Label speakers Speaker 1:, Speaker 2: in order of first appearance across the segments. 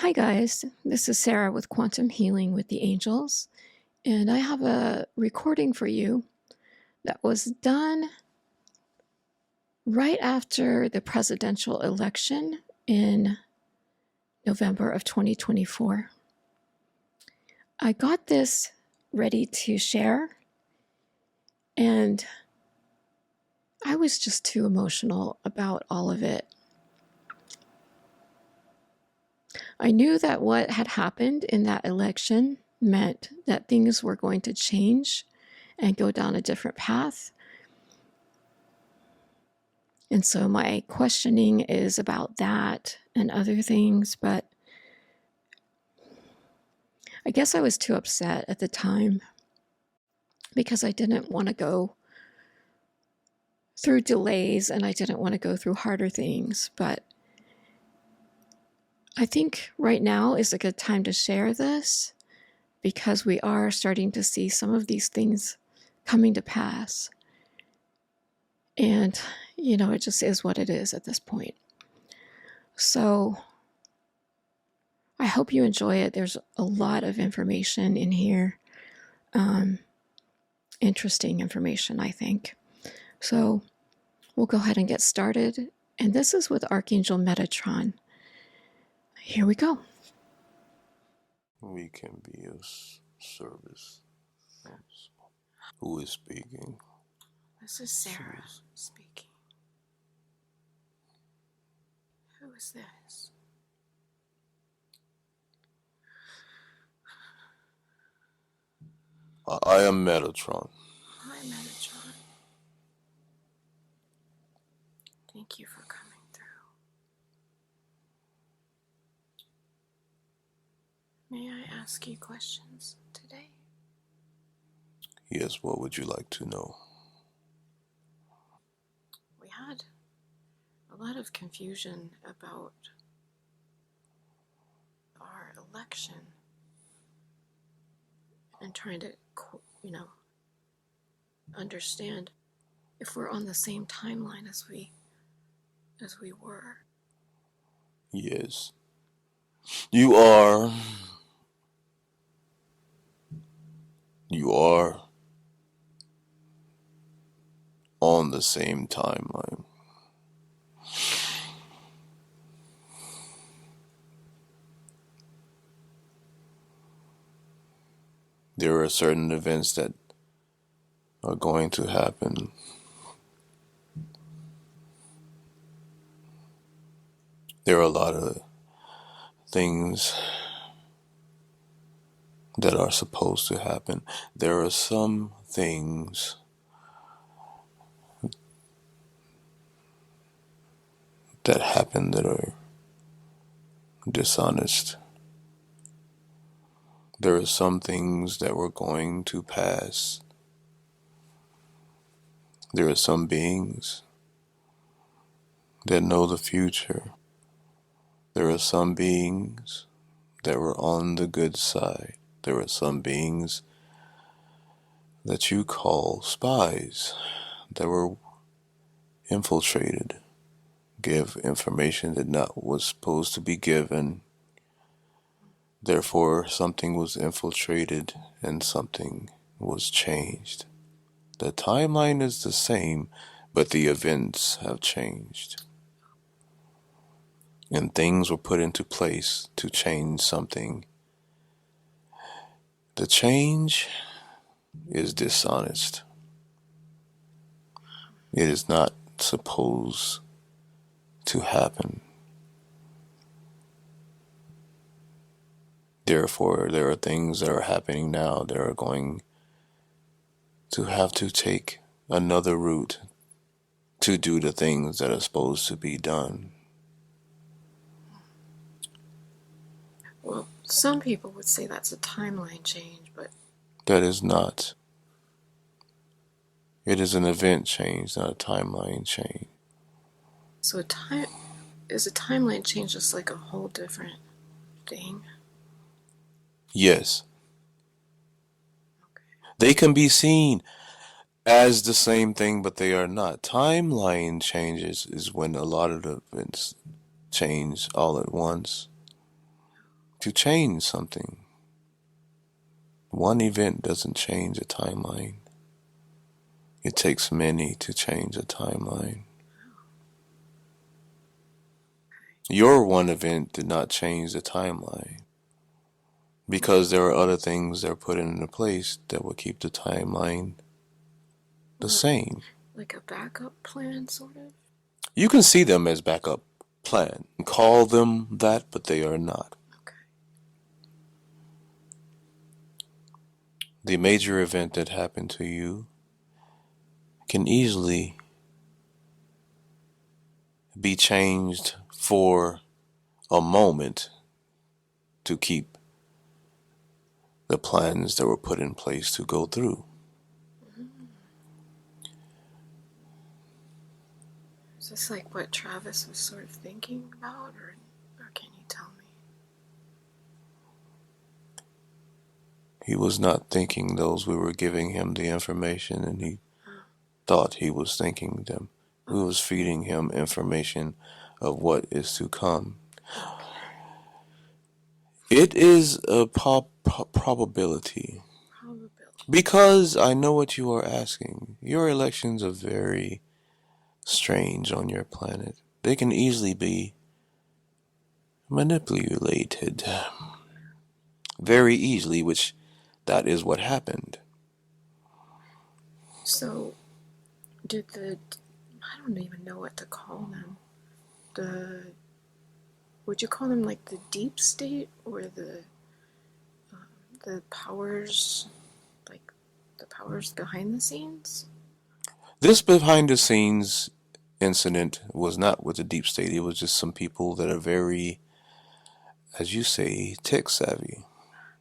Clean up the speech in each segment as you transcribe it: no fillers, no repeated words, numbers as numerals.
Speaker 1: Hi, guys. This is Sarah with Quantum Healing with the Angels, and I have a recording for you that was done right after the presidential election in November of 2024. I got this ready to share, and I was just too emotional about all of it. I knew that what had happened in that election meant that things were going to change and go down a different path. And so my questioning is about that and other things, but I guess I was too upset at the time because I didn't want to go through delays and I didn't want to go through harder things. But I think right now is a good time to share this because we are starting to see some of these things coming to pass. And, it just is what it is at this point. So I hope you enjoy it. There's a lot of information in here. Interesting information, I think. So we'll go ahead and get started. And this is with Archangel Metatron. Here we go.
Speaker 2: We can be of service. Who is speaking?
Speaker 1: This is Sarah speaking. Who is this?
Speaker 2: I am Metatron.
Speaker 1: Hi, Metatron. Thank you for coming through. May I ask you questions today?
Speaker 2: Yes, what would you like to know?
Speaker 1: We had a lot of confusion about our election and trying to, understand if we're on the same timeline as we were.
Speaker 2: Yes. You are. On the same timeline. There are certain events that are going to happen. There are a lot of things that are supposed to happen. There are some things that happen that are dishonest. There are some things that were going to pass. There are some beings that know the future. There are some beings that were on the good side. There are some beings that you call spies that were infiltrated, give information that was supposed to be given. Therefore, something was infiltrated and something was changed. The timeline is the same, but the events have changed. And things were put into place to change something. The change is dishonest. It is not supposed to happen. Therefore, there are things that are happening now that are going to have to take another route to do the things that are supposed to be done.
Speaker 1: Well, some people would say that's a timeline change, but
Speaker 2: That is not. It is an event change, not a timeline change.
Speaker 1: so is a timeline change just like a whole different thing?
Speaker 2: Yes.
Speaker 1: Okay.
Speaker 2: They can be seen as the same thing, but they are not. Timeline changes is when a lot of the events change all at once. to change something. One event doesn't change a timeline. It takes many to change a timeline. Your one event did not change the timeline because there are other things that are put into place that will keep the timeline the same.
Speaker 1: Like a backup plan, sort of?
Speaker 2: You can see them as backup plan. Call them that, but they are not.
Speaker 1: Okay.
Speaker 2: The major event that happened to you can easily be changed for a moment to keep the plans that were put in place to go through.
Speaker 1: Is this like what Travis was sort of thinking about, or can you tell me?
Speaker 2: He was not thinking those. We were giving him the information, and he thought he was thinking them. We was feeding him information of what is to come. It is a probability. Because I know what you are asking. Your elections are very strange on your planet. They can easily be manipulated. Very easily, which that is what happened.
Speaker 1: So, did I don't even know what to call them. Would you call them like the deep state, or the powers, like the powers behind the scenes?
Speaker 2: This behind the scenes incident was not with the deep state. It was just some people that are very, as you say, tech savvy.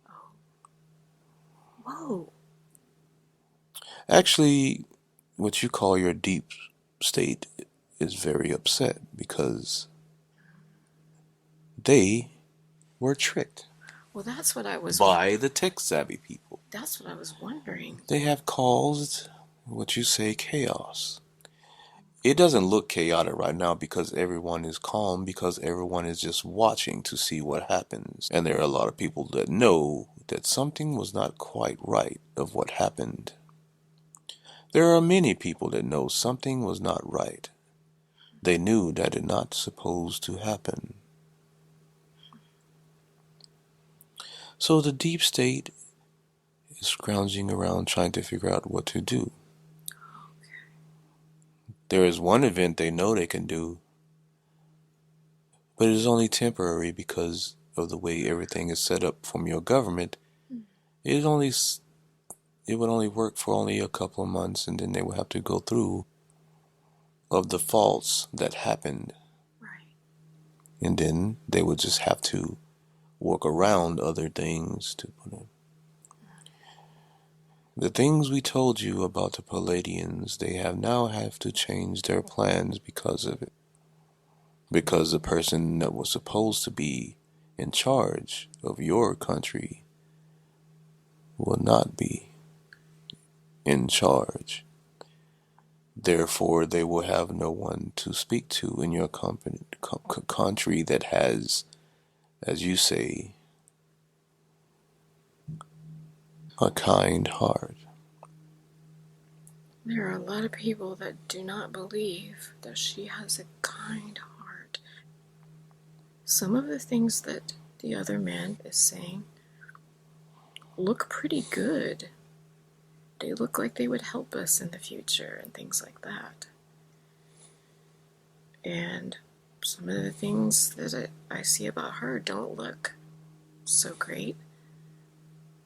Speaker 1: Oh. Whoa.
Speaker 2: Actually, what you call your deep state is very upset because they were tricked.
Speaker 1: Well, that's what I was
Speaker 2: by the tech savvy people.
Speaker 1: That's what I was wondering.
Speaker 2: They have caused what you say chaos. It doesn't look chaotic right now because everyone is calm, because everyone is just watching to see what happens. And there are a lot of people that know that something was not quite right of what happened. There are many people that know something was not right. They knew that it not supposed to happen. So the deep state is scrounging around trying to figure out what to do. There is one event they know they can do, but it is only temporary because of the way everything is set up from your government. It would only work for only a couple of months, and then they would have to go through of the faults that happened.
Speaker 1: Right.
Speaker 2: And then they would just have to work around other things to put in. The things we told you about the Pleadians, they have to change their plans because of it. Because the person that was supposed to be in charge of your country will not be in charge. Therefore, they will have no one to speak to in your country that has, as you say, a kind heart.
Speaker 1: There are a lot of people that do not believe that she has a kind heart. Some of the things that the other man is saying look pretty good. They look like they would help us in the future and things like that. And some of the things that I see about her don't look so great.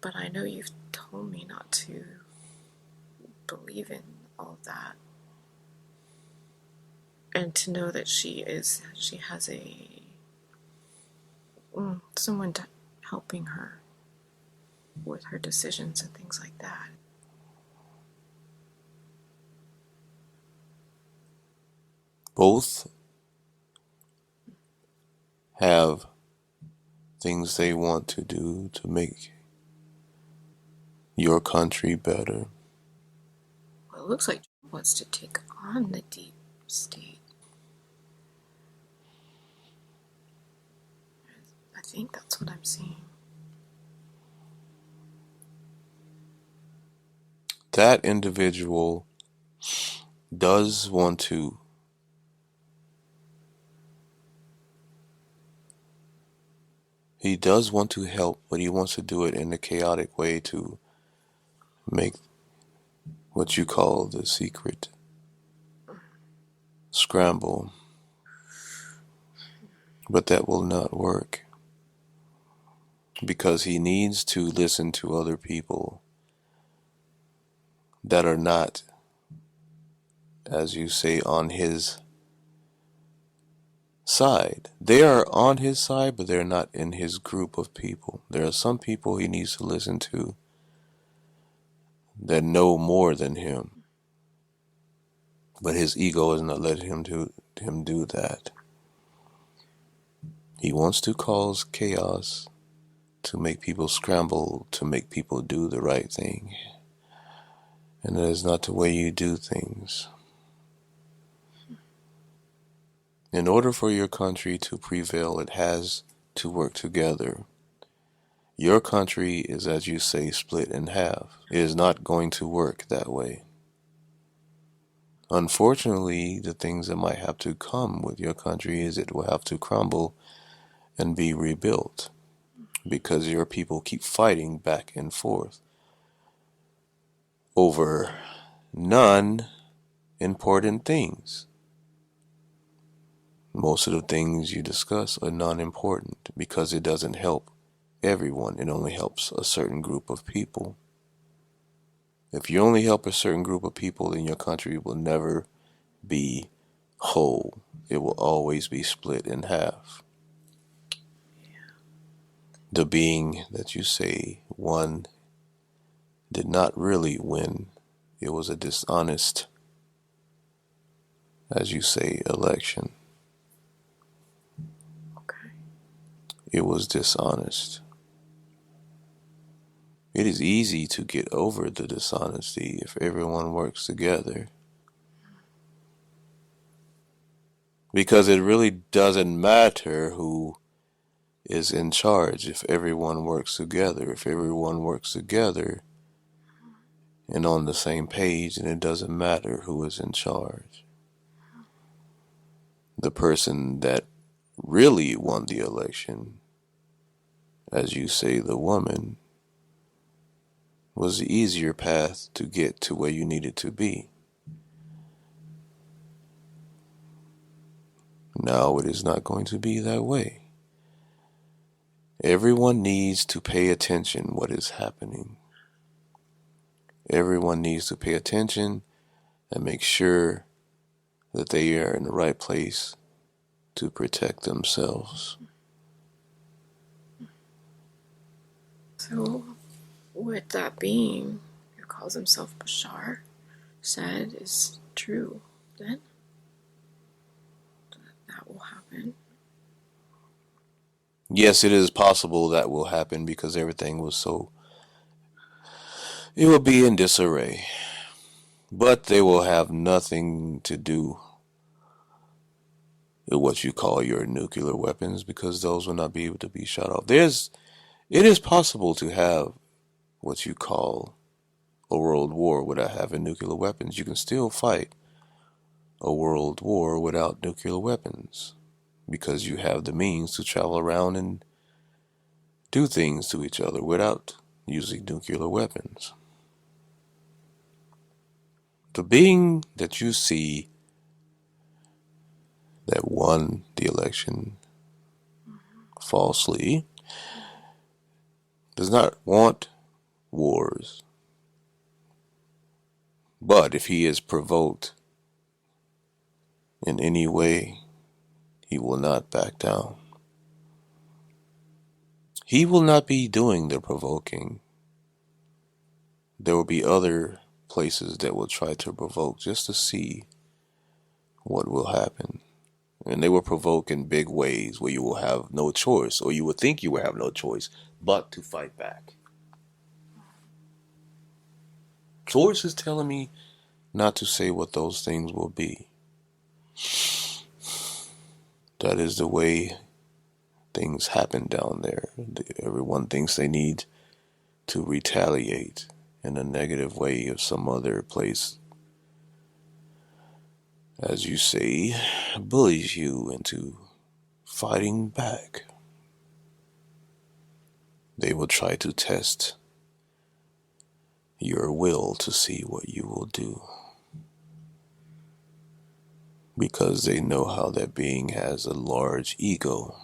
Speaker 1: But I know you've told me not to believe in all of that. And to know that she has someone helping her with her decisions and things like that.
Speaker 2: Both have things they want to do to make your country better.
Speaker 1: Well, it looks like she wants to take on the deep state. I think that's what I'm seeing.
Speaker 2: That individual does want to help, but he wants to do it in a chaotic way to make what you call the secret scramble. But that will not work, because he needs to listen to other people that are not, as you say, on his side. They are on his side, but they're not in his group of people. There are some people he needs to listen to that know more than him, but his ego is not letting him do that. He wants to cause chaos, to make people scramble, to make people do the right thing. And that is not the way you do things. In order for your country to prevail, it has to work together. Your country is, as you say, split in half. It is not going to work that way. Unfortunately, the things that might have to come with your country is it will have to crumble and be rebuilt, because your people keep fighting back and forth over non-important things. Most of the things you discuss are non-important because it doesn't help everyone. It only helps a certain group of people. If you only help a certain group of people, then your country will never be whole. It will always be split in half. The being that you say won did not really win. It was a dishonest, as you say, election.
Speaker 1: Okay.
Speaker 2: It was dishonest. It is easy to get over the dishonesty if everyone works together. Because it really doesn't matter who is in charge if everyone works together. If everyone works together and on the same page, then it doesn't matter who is in charge. The person that really won the election, as you say, the woman, was the easier path to get to where you needed to be. Now it is not going to be that way. Everyone needs to pay attention what is happening. Everyone needs to pay attention and make sure that they are in the right place to protect themselves.
Speaker 1: So, what that being who calls himself Bashar said is true, then? That will happen.
Speaker 2: Yes, it is possible that will happen because everything was so... It will be in disarray. But they will have nothing to do with what you call your nuclear weapons, because those will not be able to be shot off. It is possible to have what you call a world war without having nuclear weapons. You can still fight a world war without nuclear weapons, because you have the means to travel around and do things to each other without using nuclear weapons. The being that you see that won the election falsely does not want wars. But if he is provoked in any way, he will not back down. He will not be doing the provoking. There will be other places that will try to provoke just to see what will happen. And they will provoke in big ways where you will have no choice, or you will think you will have no choice but to fight back. Source is telling me not to say what those things will be. That is the way things happen down there. Everyone thinks they need to retaliate in a negative way if some other place, as you say, bullies you into fighting back. They will try to test your will to see what you will do, because they know how that being has a large ego.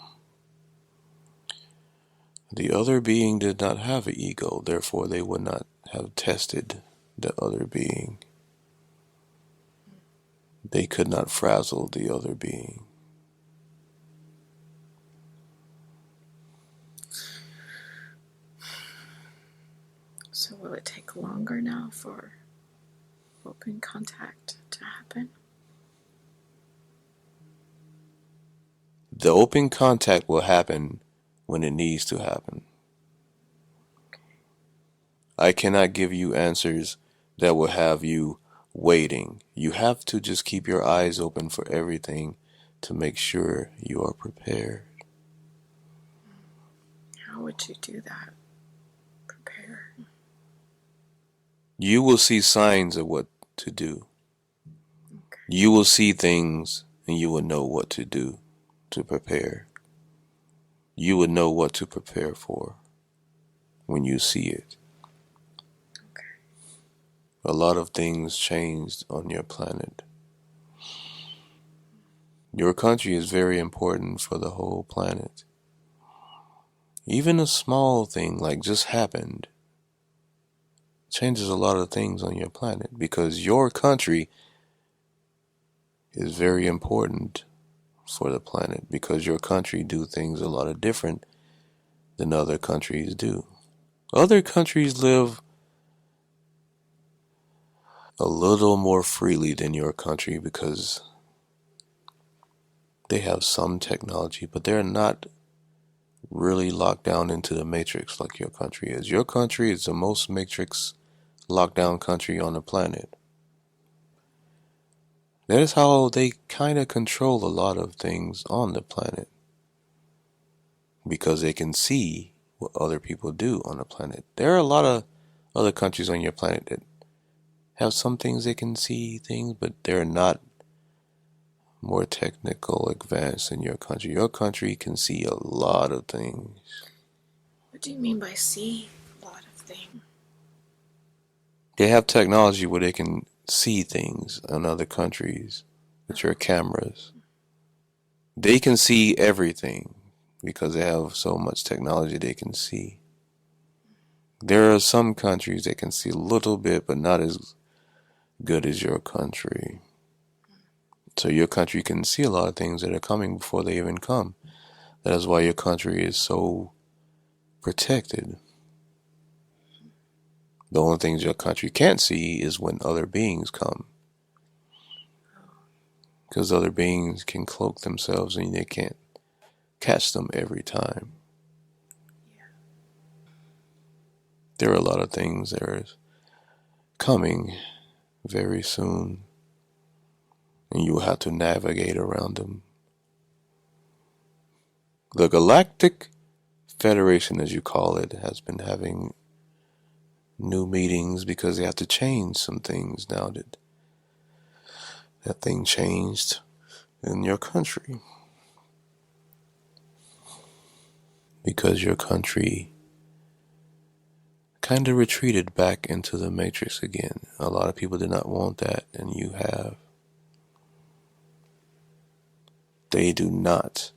Speaker 2: The other being did not have an ego, therefore they would not have tested the other being. They could not frazzle the other being.
Speaker 1: So will it take longer now for open contact to happen?
Speaker 2: The open contact will happen when it needs to happen. I cannot give you answers that will have you waiting. You have to just keep your eyes open for everything to make sure you are prepared.
Speaker 1: How would you do that? Prepare.
Speaker 2: You will see signs of what to do.
Speaker 1: Okay.
Speaker 2: You will see things and you will know what to do to prepare. You will know what to prepare for when you see it.
Speaker 1: Okay.
Speaker 2: A lot of things changed on your planet. Your country is very important for the whole planet. Even a small thing like just happened changes a lot of things on your planet, because your country is very important for the planet, because your country do things a lot of different than other countries do. Other countries live a little more freely than your country because they have some technology, but they're not really locked down into the matrix like your country is. Your country is the most matrix locked down country on the planet. That is how they kind of control a lot of things on the planet, because they can see what other people do on the planet. There are a lot of other countries on your planet that have some things they can see things, but they're not more technical advanced than your country. Your country can see a lot of things.
Speaker 1: What do you mean by see a lot of things?
Speaker 2: They have technology where they can see things in other countries with your cameras. They can see everything because they have so much technology they can see. There are some countries that can see a little bit, but not as good as your country. So your country can see a lot of things that are coming before they even come. That is why your country is so protected. The only things your country can't see is when other beings come. Because other beings can cloak themselves and they can't catch them every time.
Speaker 1: Yeah.
Speaker 2: There are a lot of things that are coming very soon, and you will have to navigate around them. The Galactic Federation, as you call it, has been having new meetings because they have to change some things now that thing changed in your country. Because your country kind of retreated back into the matrix again. A lot of people did not want that, and you have. They do not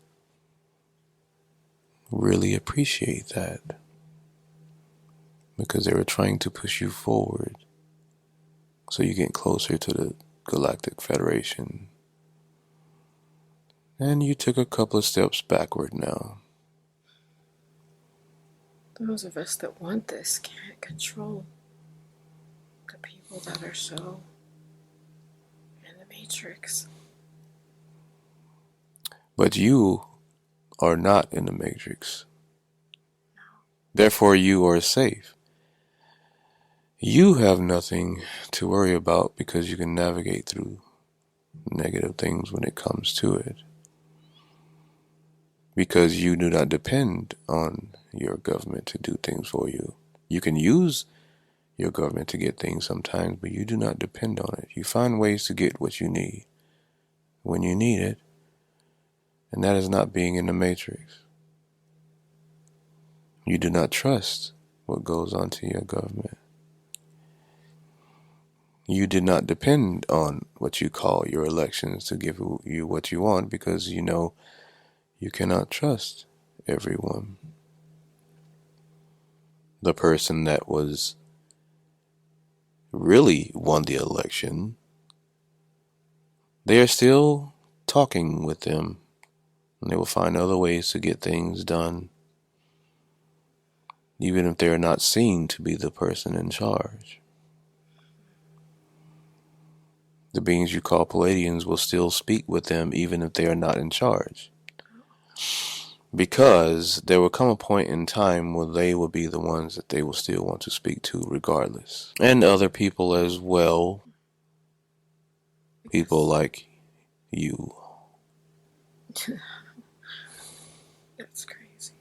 Speaker 2: really appreciate that because they were trying to push you forward so you get closer to the Galactic Federation. And you took a couple of steps backward now.
Speaker 1: Those of us that want this can't control the people that are so in the matrix.
Speaker 2: But you are not in the matrix.
Speaker 1: No.
Speaker 2: Therefore, you are safe. You have nothing to worry about because you can navigate through negative things when it comes to it. because you do not depend on your government to do things for you. You can use your government to get things sometimes, but you do not depend on it. You find ways to get what you need when you need it, and that is not being in the matrix. You do not trust what goes on to your government. You did not depend on what you call your elections to give you what you want, because you know you cannot trust everyone. The person that was really won the election, they are still talking with them, and they will find other ways to get things done, even if they are not seen to be the person in charge. The beings you call Pleadians will still speak with them even if they are not in charge, because there will come a point in time where they will be the ones that they will still want to speak to regardless. And other people as well, people like you.
Speaker 1: That's crazy.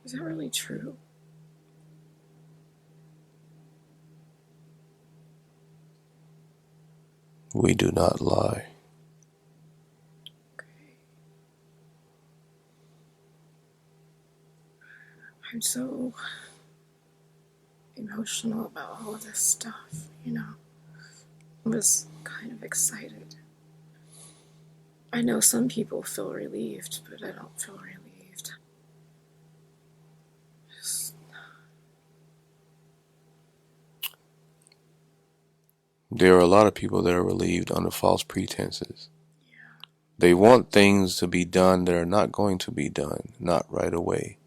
Speaker 1: Is that really true?
Speaker 2: We do not lie.
Speaker 1: Okay. I'm so emotional about all of this stuff, you know. I was kind of excited. I know some people feel relieved, but I don't feel relieved.
Speaker 2: There are a lot of people that are relieved under false pretenses.
Speaker 1: Yeah.
Speaker 2: They want things to be done that are not going to be done, not right away.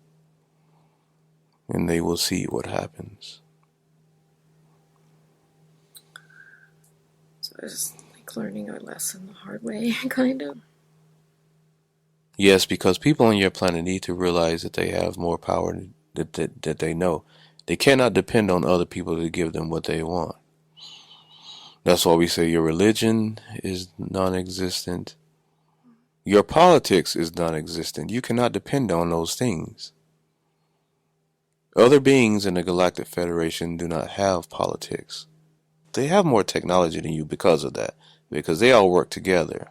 Speaker 2: And they will see what happens.
Speaker 1: So it's like learning a lesson the hard way, kind of.
Speaker 2: Yes, because people on your planet need to realize that they have more power that they know. They cannot depend on other people to give them what they want. That's why we say your religion is non-existent. Your politics is non-existent. You cannot depend on those things. Other beings in the Galactic Federation do not have politics. They have more technology than you because of that, because they all work together.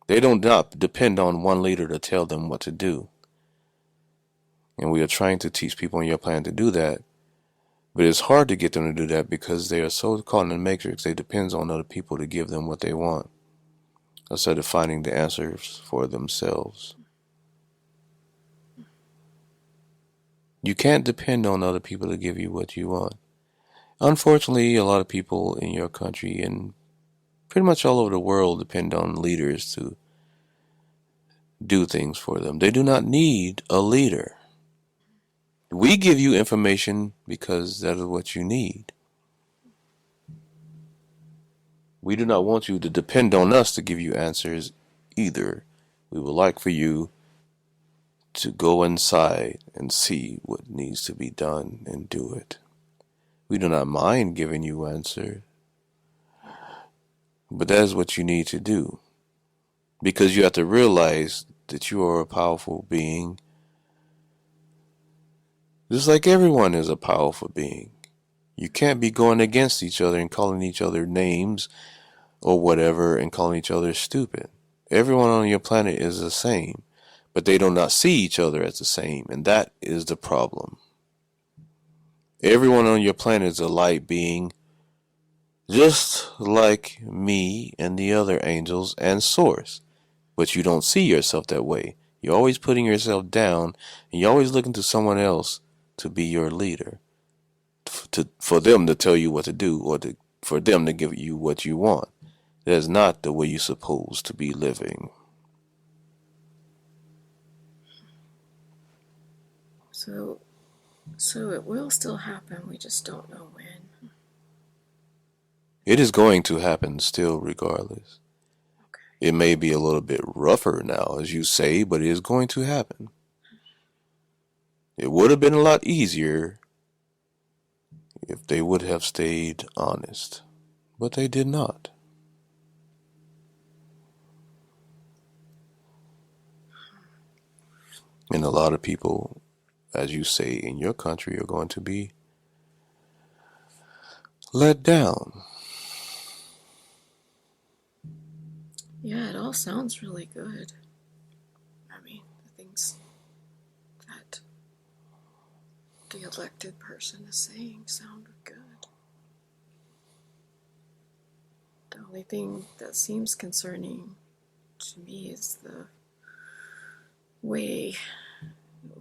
Speaker 2: They don't not depend on one leader to tell them what to do. And we are trying to teach people on your planet to do that. But it's hard to get them to do that because they are so caught in the matrix, they depend on other people to give them what they want, instead of finding the answers for themselves. You can't depend on other people to give you what you want. Unfortunately, a lot of people in your country and pretty much all over the world depend on leaders to do things for them. They do not need a leader. We give you information because that is what you need. We do not want you to depend on us to give you answers either. We would like for you to go inside and see what needs to be done and do it. We do not mind giving you answers, but that is what you need to do. Because you have to realize that you are a powerful being, just like everyone is a powerful being. You can't be going against each other and calling each other names or whatever and calling each other stupid. Everyone on your planet is the same, but they do not see each other as the same, and that is the problem. Everyone on your planet is a light being, just like me and the other angels and Source. But you don't see yourself that way. You're always putting yourself down, and you're always looking to someone else to be your leader, for them to tell you what to do, or for them to give you what you want. That is not the way you're supposed to be living.
Speaker 1: So it will still happen, we just don't know when.
Speaker 2: It is going to happen still regardless.
Speaker 1: Okay.
Speaker 2: It may be a little bit rougher now, as you say, but it is going to happen. It would have been a lot easier if they would have stayed honest, but they did not. And a lot of people, as you say in your country, are going to be let down.
Speaker 1: Yeah, it all sounds really good. I mean, the things that the elected person is saying sound good. The only thing that seems concerning to me is the way,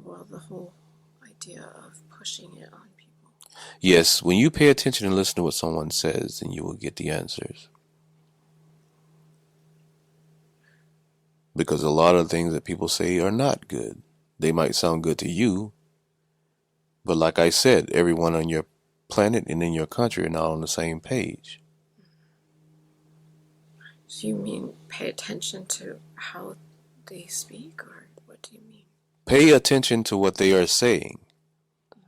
Speaker 1: well, the whole idea of pushing it on people.
Speaker 2: Yes, when you pay attention and listen to what someone says, then you will get the answers. Because a lot of things that people say are not good. They might sound good to you, but like I said, everyone on your planet and in your country are not on the same page.
Speaker 1: So you mean pay attention to how they speak, or what do you mean?
Speaker 2: Pay attention to what they are saying,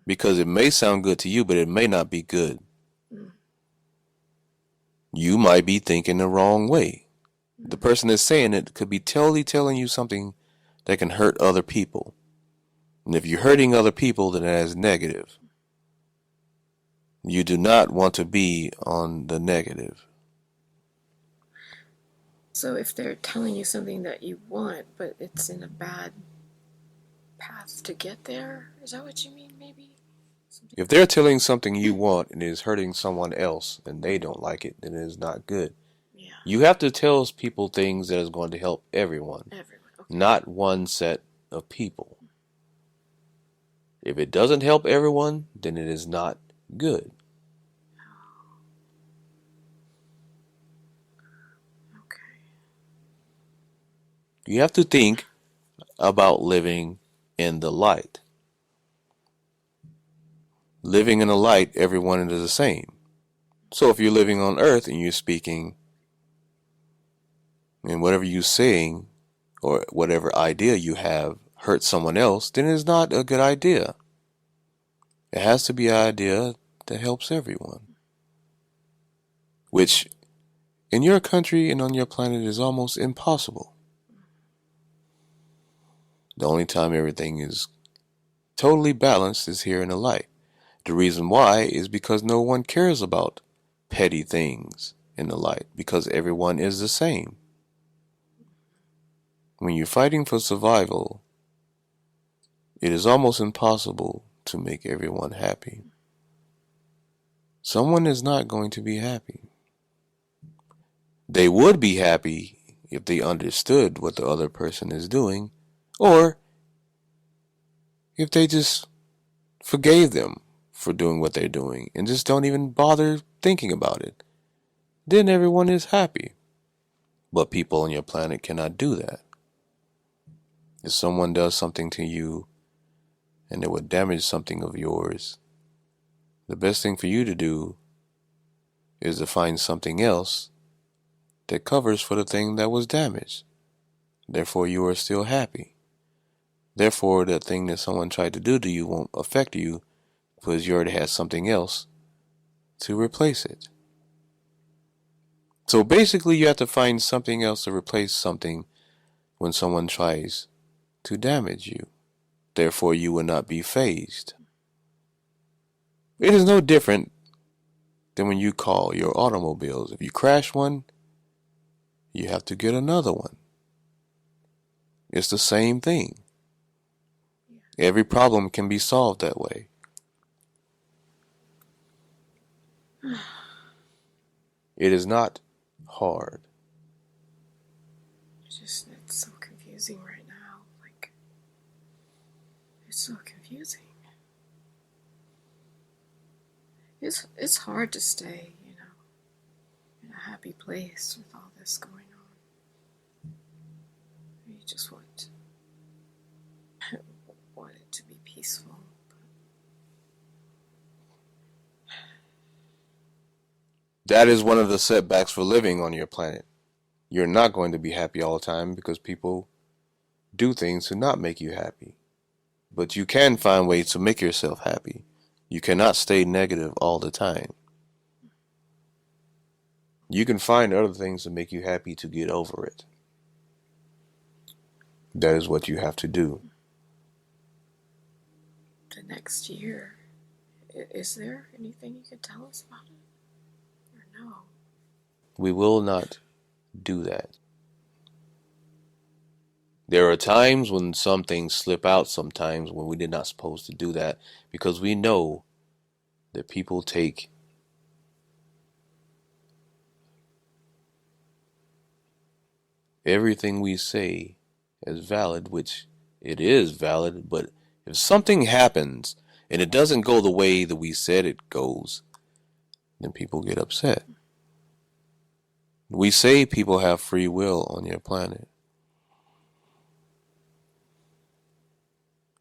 Speaker 2: because it may sound good to you, but it may not be good. You might be thinking the wrong way. The person that's saying it could be totally telling you something that can hurt other people. And if you're hurting other people, then that is negative. You do not want to be on the negative.
Speaker 1: So if they're telling you something that you want, but it's in a bad path to get there, is that what you mean, maybe?
Speaker 2: If they're telling something you want and it is hurting someone else and they don't like it, then it is not good.
Speaker 1: Yeah.
Speaker 2: You have to tell people things that is going to help everyone,
Speaker 1: Okay.
Speaker 2: not one set of people. If it doesn't help everyone, then it is not good.
Speaker 1: Okay.
Speaker 2: You have to think about living in the light. Living in the light, everyone is the same. So if you're living on earth and you're speaking, and whatever you're saying or whatever idea you have hurts someone else, then it's not a good idea. It has to be an idea that helps everyone. Which, in your country and on your planet, is almost impossible. The only time everything is totally balanced is here in the light. The reason why is because no one cares about petty things in the light, because everyone is the same. When you're fighting for survival, it is almost impossible to make everyone happy. Someone is not going to be happy. They would be happy if they understood what the other person is doing, or if they just forgave them for doing what they're doing and just don't even bother thinking about it. Then everyone is happy. But people on your planet cannot do that. If someone does something to you and it would damage something of yours, the best thing for you to do is to find something else that covers for the thing that was damaged. Therefore, you are still happy. Therefore, that thing that someone tried to do to you won't affect you because you already had something else to replace it. So basically, you have to find something else to replace something when someone tries to damage you. Therefore, you will not be fazed. It is no different than when you call your automobiles. If you crash one, you have to get another one. It's the same thing. Every problem can be solved that way. It is not hard.
Speaker 1: It's so confusing right now. Like, it's so confusing. It's hard to stay, in a happy place with all this going on. You just want it to be peaceful.
Speaker 2: That is one of the setbacks for living on your planet. You're not going to be happy all the time because people do things to not make you happy. But you can find ways to make yourself happy. You cannot stay negative all the time. You can find other things to make you happy to get over it. That is what you have to do.
Speaker 1: next year. Is there anything you could tell us about it? Or no?
Speaker 2: We will not do that. There are times when some things slip out, sometimes when we did not supposed to do that, because we know that people take everything we say as valid, which it is valid, but if something happens and it doesn't go the way that we said it goes, then people get upset. We say people have free will on your planet.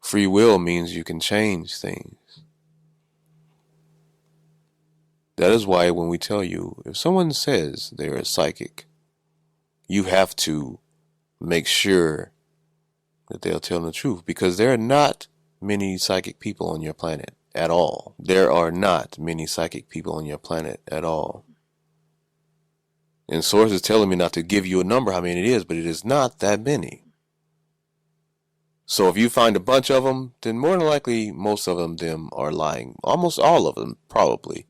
Speaker 2: Free will means you can change things. That is why when we tell you, if someone says they're a psychic, you have to make sure that they'll tell the truth, because there are not many psychic people on your planet at all. There are not many psychic people on your planet at all. And Source is telling me not to give you a number how many it is, but it is not that many. So if you find a bunch of them, then more than likely most of them are lying. Almost all of them, probably.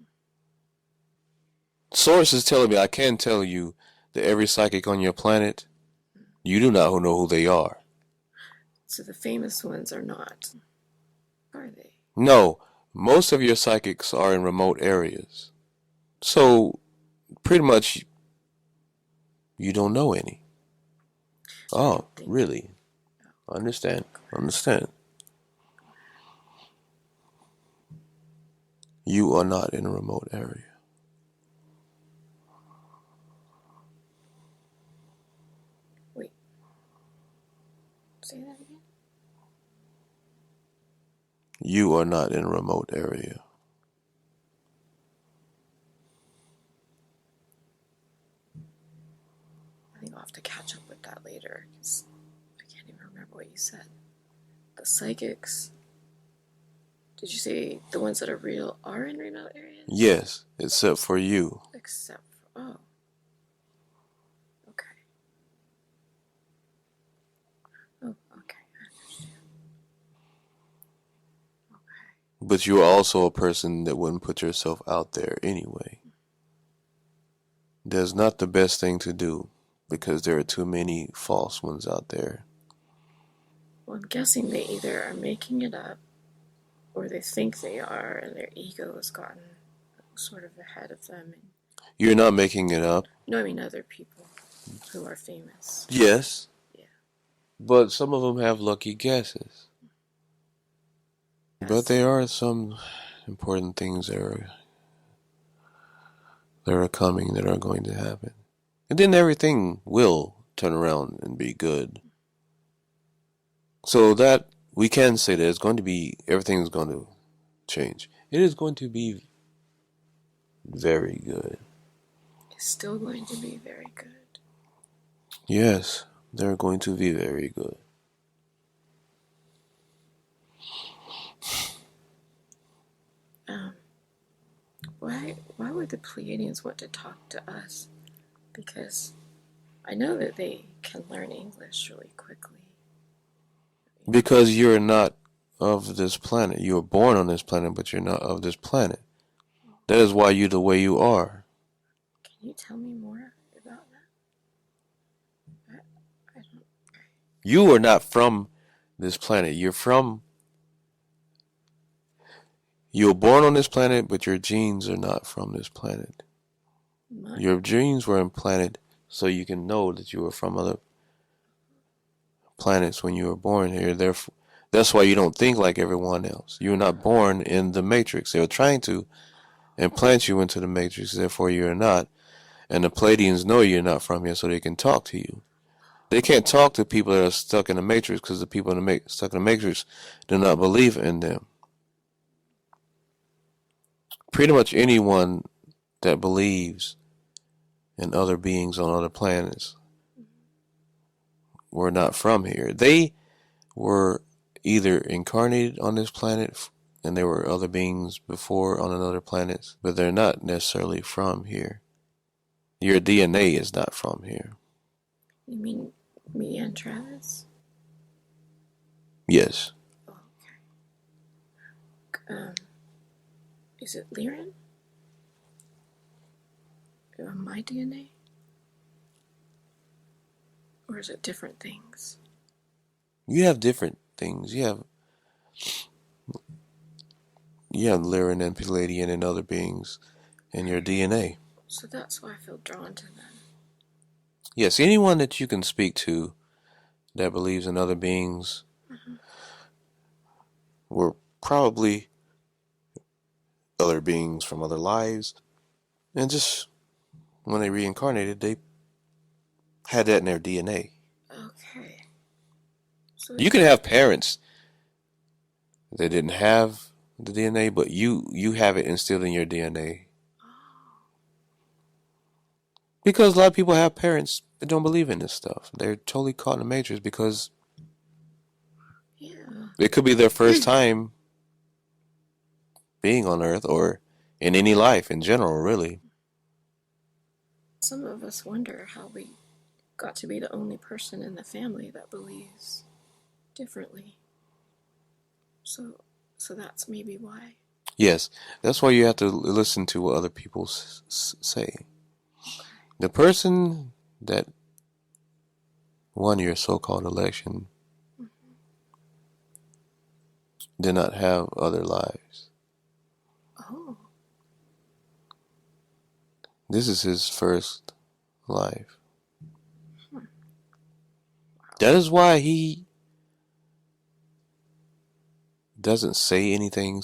Speaker 2: Source is telling me I can tell you that every psychic on your planet, you do not know who they are.
Speaker 1: So the famous ones are not, are they?
Speaker 2: No, most of your psychics are in remote areas. So pretty much you don't know any. Oh, really? Understand. You are not in a remote area.
Speaker 1: Wait. Say that again?
Speaker 2: You are not in a remote area.
Speaker 1: I think I'll have to catch up with that later, because I can't even remember what you said. The psychics, did you say the ones that are real are in remote areas?
Speaker 2: Yes, except for you.
Speaker 1: Except for, oh. Okay. Oh, okay, I understand. Okay.
Speaker 2: But you are also a person that wouldn't put yourself out there anyway. That's not the best thing to do, because there are too many false ones out there.
Speaker 1: Well, I'm guessing they either are making it up, or they think they are, and their ego has gotten sort of ahead of them.
Speaker 2: You're not making it up.
Speaker 1: No, I mean other people who are famous.
Speaker 2: Yes.
Speaker 1: Yeah.
Speaker 2: But some of them have lucky guesses.
Speaker 1: Yes.
Speaker 2: But there are some important things that are coming, that are going to happen. And then everything will turn around and be good. So that we can say that it's going to be, everything is going to change. It is going to be very good.
Speaker 1: It's still going to be very good.
Speaker 2: Yes, they're going to be very good.
Speaker 1: Why would the Pleadians want to talk to us? Because I know that they can learn English really quickly.
Speaker 2: Because you're not of this planet. You were born on this planet, but you're not of this planet. That is why you're the way you are.
Speaker 1: Can you tell me more about that? I don't...
Speaker 2: You are not from this planet. You were born on this planet, but your genes are not from this planet. Your genes were implanted so you can know that you were from other planets when you were born here. Therefore, that's why you don't think like everyone else. You were not born in the Matrix. They were trying to implant you into the Matrix, therefore you're not. And the Pleadians know you're not from here, so they can talk to you. They can't talk to people that are stuck in the Matrix, because the people stuck in the Matrix do not believe in them. Pretty much anyone that believes in other beings on other planets were not from here. They were either incarnated on this planet, and there were other beings before on another planet, but they're not necessarily from here. Your DNA is not from here.
Speaker 1: You mean me and Travis?
Speaker 2: Yes.
Speaker 1: Oh, Is it Lyran? My DNA? Or is it different things?
Speaker 2: You have different things. You have Lyran and Pleadian and other beings in your DNA.
Speaker 1: So that's why I feel drawn to them.
Speaker 2: Yes, anyone that you can speak to that believes in other beings were probably other beings from other lives. And just when they reincarnated, they had that in their DNA.
Speaker 1: Okay. So
Speaker 2: You can have parents that didn't have the DNA, but you have it instilled in your DNA. Because a lot of people have parents that don't believe in this stuff. They're totally caught in the matrix because it could be their first time being on Earth or in any life in general, really.
Speaker 1: Some of us wonder how we got to be the only person in the family that believes differently. So that's maybe why.
Speaker 2: Yes, that's why you have to listen to what other people say. The person that won your so-called election did not have other lives.
Speaker 1: Oh.
Speaker 2: This is his first life. That is why he doesn't say anything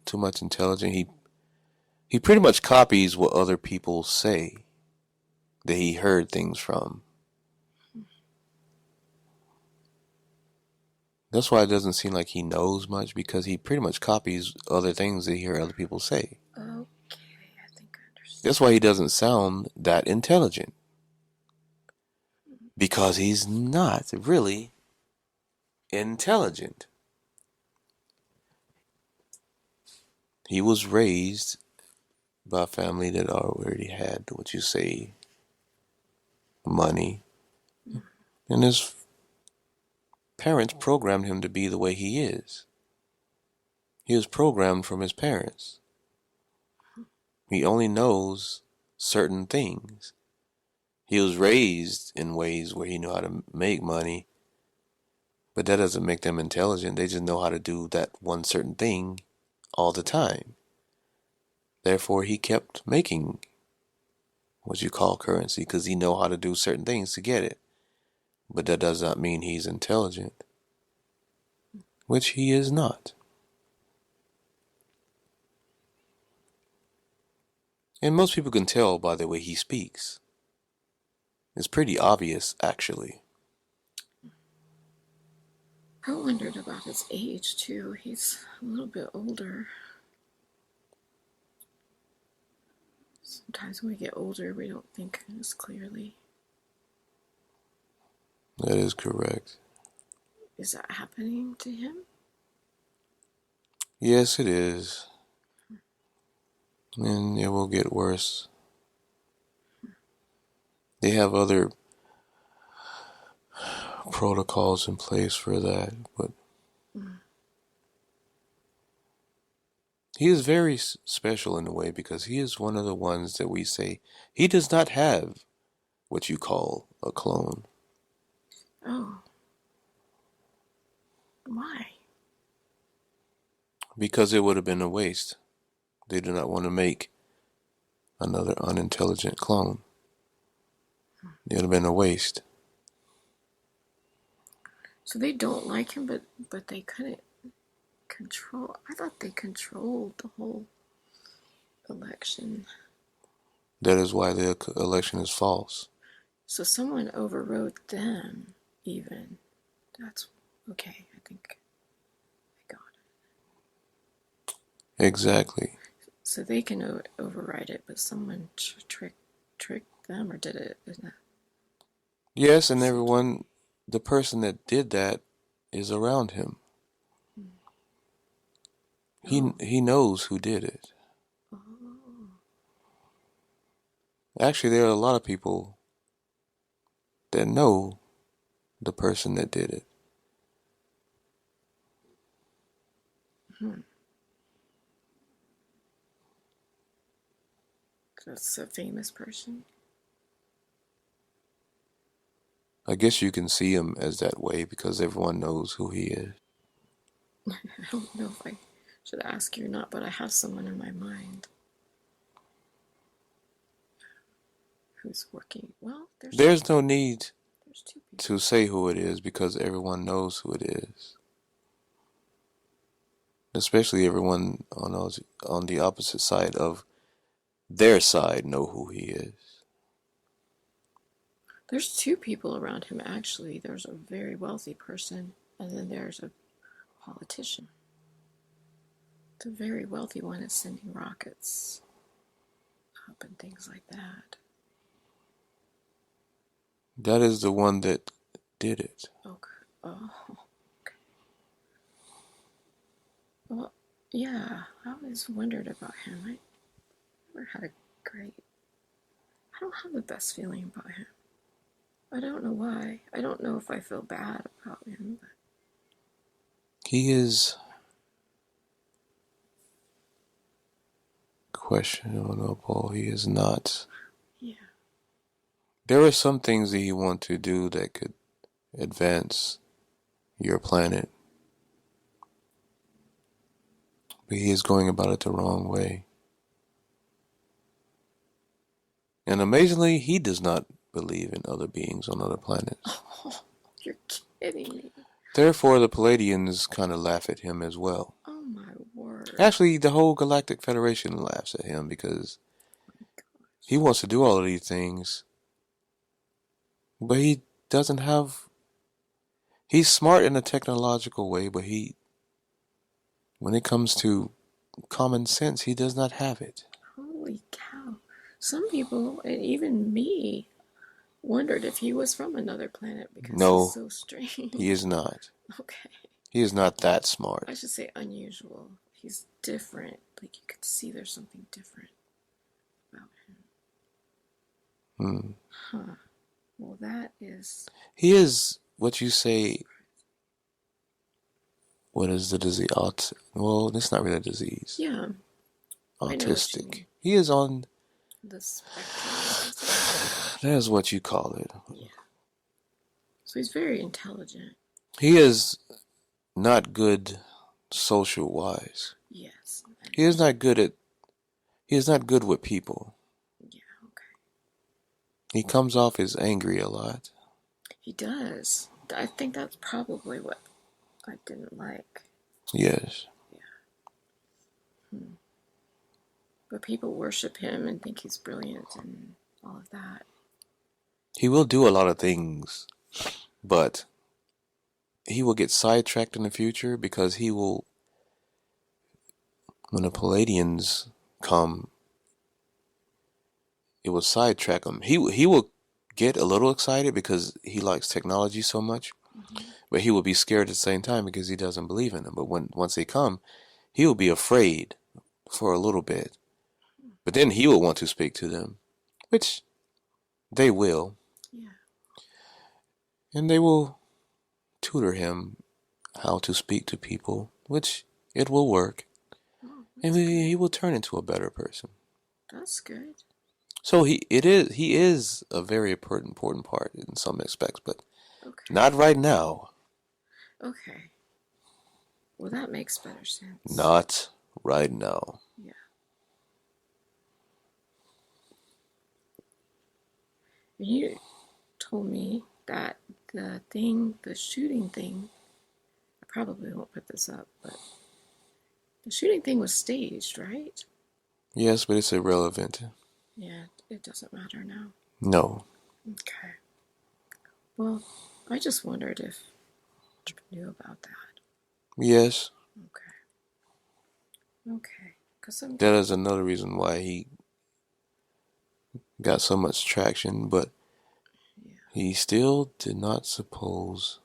Speaker 2: too much intelligent. He pretty much copies what other people say that he heard things from. That's why it doesn't seem like he knows much, because he pretty much copies other things that he heard other people say.
Speaker 1: Okay, I think I understand.
Speaker 2: That's why he doesn't sound that intelligent. Because he's not really intelligent. He was raised by a family that already had, what you say, money. And his parents programmed him to be the way he is. He was programmed from his parents. He only knows certain things. He was raised in ways where he knew how to make money, but that doesn't make them intelligent. They just know how to do that one certain thing all the time. Therefore, he kept making what you call currency because he know how to do certain things to get it. But that does not mean he's intelligent, which he is not. And most people can tell by the way he speaks. It's pretty obvious, actually.
Speaker 1: I wondered about his age, too. He's a little bit older. Sometimes when we get older, we don't think as clearly.
Speaker 2: That is correct.
Speaker 1: Is that happening to him?
Speaker 2: Yes, it is. And it will get worse. They have other protocols in place for that, but he is very special in a way because he is one of the ones that we say he does not have what you call a clone.
Speaker 1: Oh. Why?
Speaker 2: Because it would have been a waste. They do not want to make another unintelligent clone. It would have been a waste.
Speaker 1: So they don't like him, but they couldn't control. I thought they controlled the whole election.
Speaker 2: That is why the election is false.
Speaker 1: So someone overrode them, even. That's okay. I think I got it.
Speaker 2: Exactly.
Speaker 1: So they can override it, but someone tricked them, or did it? Isn't that?
Speaker 2: Yes, and everyone, the person that did that is around him. He knows who did it.
Speaker 1: Oh.
Speaker 2: Actually, there are a lot of people that know the person that did it.
Speaker 1: That's a famous person.
Speaker 2: I guess you can see him as that way because everyone knows who he is.
Speaker 1: I don't know if I should ask you or not, but I have someone in my mind who's working. Well,
Speaker 2: there's no need
Speaker 1: there's two people
Speaker 2: to say who it is because everyone knows who it is. Especially everyone on the opposite side of their side know who he is.
Speaker 1: There's two people around him, actually. There's a very wealthy person, and then there's a politician. The very wealthy one is sending rockets up and things like that.
Speaker 2: That is the one that did it.
Speaker 1: Okay. Oh, okay. Well, yeah, I always wondered about him. I never had a great... I don't have the best feeling about him. I don't know why. I don't know if I feel bad about him, but...
Speaker 2: He is questionable. He is not.
Speaker 1: Yeah.
Speaker 2: There are some things that he wants to do that could advance your planet. But he is going about it the wrong way. And amazingly, he does not believe in other beings on other planets.
Speaker 1: Oh, you're kidding me.
Speaker 2: Therefore, the Pleadians kind of laugh at him as well.
Speaker 1: Oh my word.
Speaker 2: Actually, the whole Galactic Federation laughs at him because he wants to do all of these things, but he doesn't have... He's smart in a technological way, but when it comes to common sense, he does not have it.
Speaker 1: Holy cow. Some people, and even me, wondered if he was from another planet because
Speaker 2: No,
Speaker 1: he's so strange.
Speaker 2: He is not.
Speaker 1: Okay.
Speaker 2: He is not that smart.
Speaker 1: I should say unusual. He's different. Like you could see there's something different about him. Huh. Well, that is...
Speaker 2: He is what you say... What is the disease? Well, it's not really a disease.
Speaker 1: Yeah.
Speaker 2: Autistic. He is on...
Speaker 1: the spectrum.
Speaker 2: That is what you call it.
Speaker 1: Yeah. So he's very intelligent.
Speaker 2: He is not good social-wise.
Speaker 1: Yes.
Speaker 2: He is not good with people.
Speaker 1: Yeah, okay.
Speaker 2: He comes off as angry a lot.
Speaker 1: He does. I think that's probably what I didn't like.
Speaker 2: Yes.
Speaker 1: Yeah. But people worship him and think he's brilliant and all of that.
Speaker 2: He will do a lot of things, but he will get sidetracked in the future because he will... When the Pleadians come, it will sidetrack him. He will get a little excited because he likes technology so much, but he will be scared at the same time because he doesn't believe in them. But once they come, he will be afraid for a little bit. But then he will want to speak to them, which they will.
Speaker 1: Yeah.
Speaker 2: And they will tutor him how to speak to people, which it will work.
Speaker 1: Oh,
Speaker 2: And he will turn into a better person.
Speaker 1: that's good.
Speaker 2: So he is a very important part in some aspects, but
Speaker 1: Okay.
Speaker 2: not right now.
Speaker 1: Okay. Well, that makes better sense.
Speaker 2: Not right now.
Speaker 1: Yeah. You told me that the shooting thing, I probably won't put this up, but the shooting thing was staged, right?
Speaker 2: Yes, but it's irrelevant.
Speaker 1: Yeah, it doesn't matter now.
Speaker 2: No.
Speaker 1: Okay. Well, I just wondered if you knew about that.
Speaker 2: Yes.
Speaker 1: Okay. Okay.
Speaker 2: That is another reason why he got so much traction, but he still did not suppose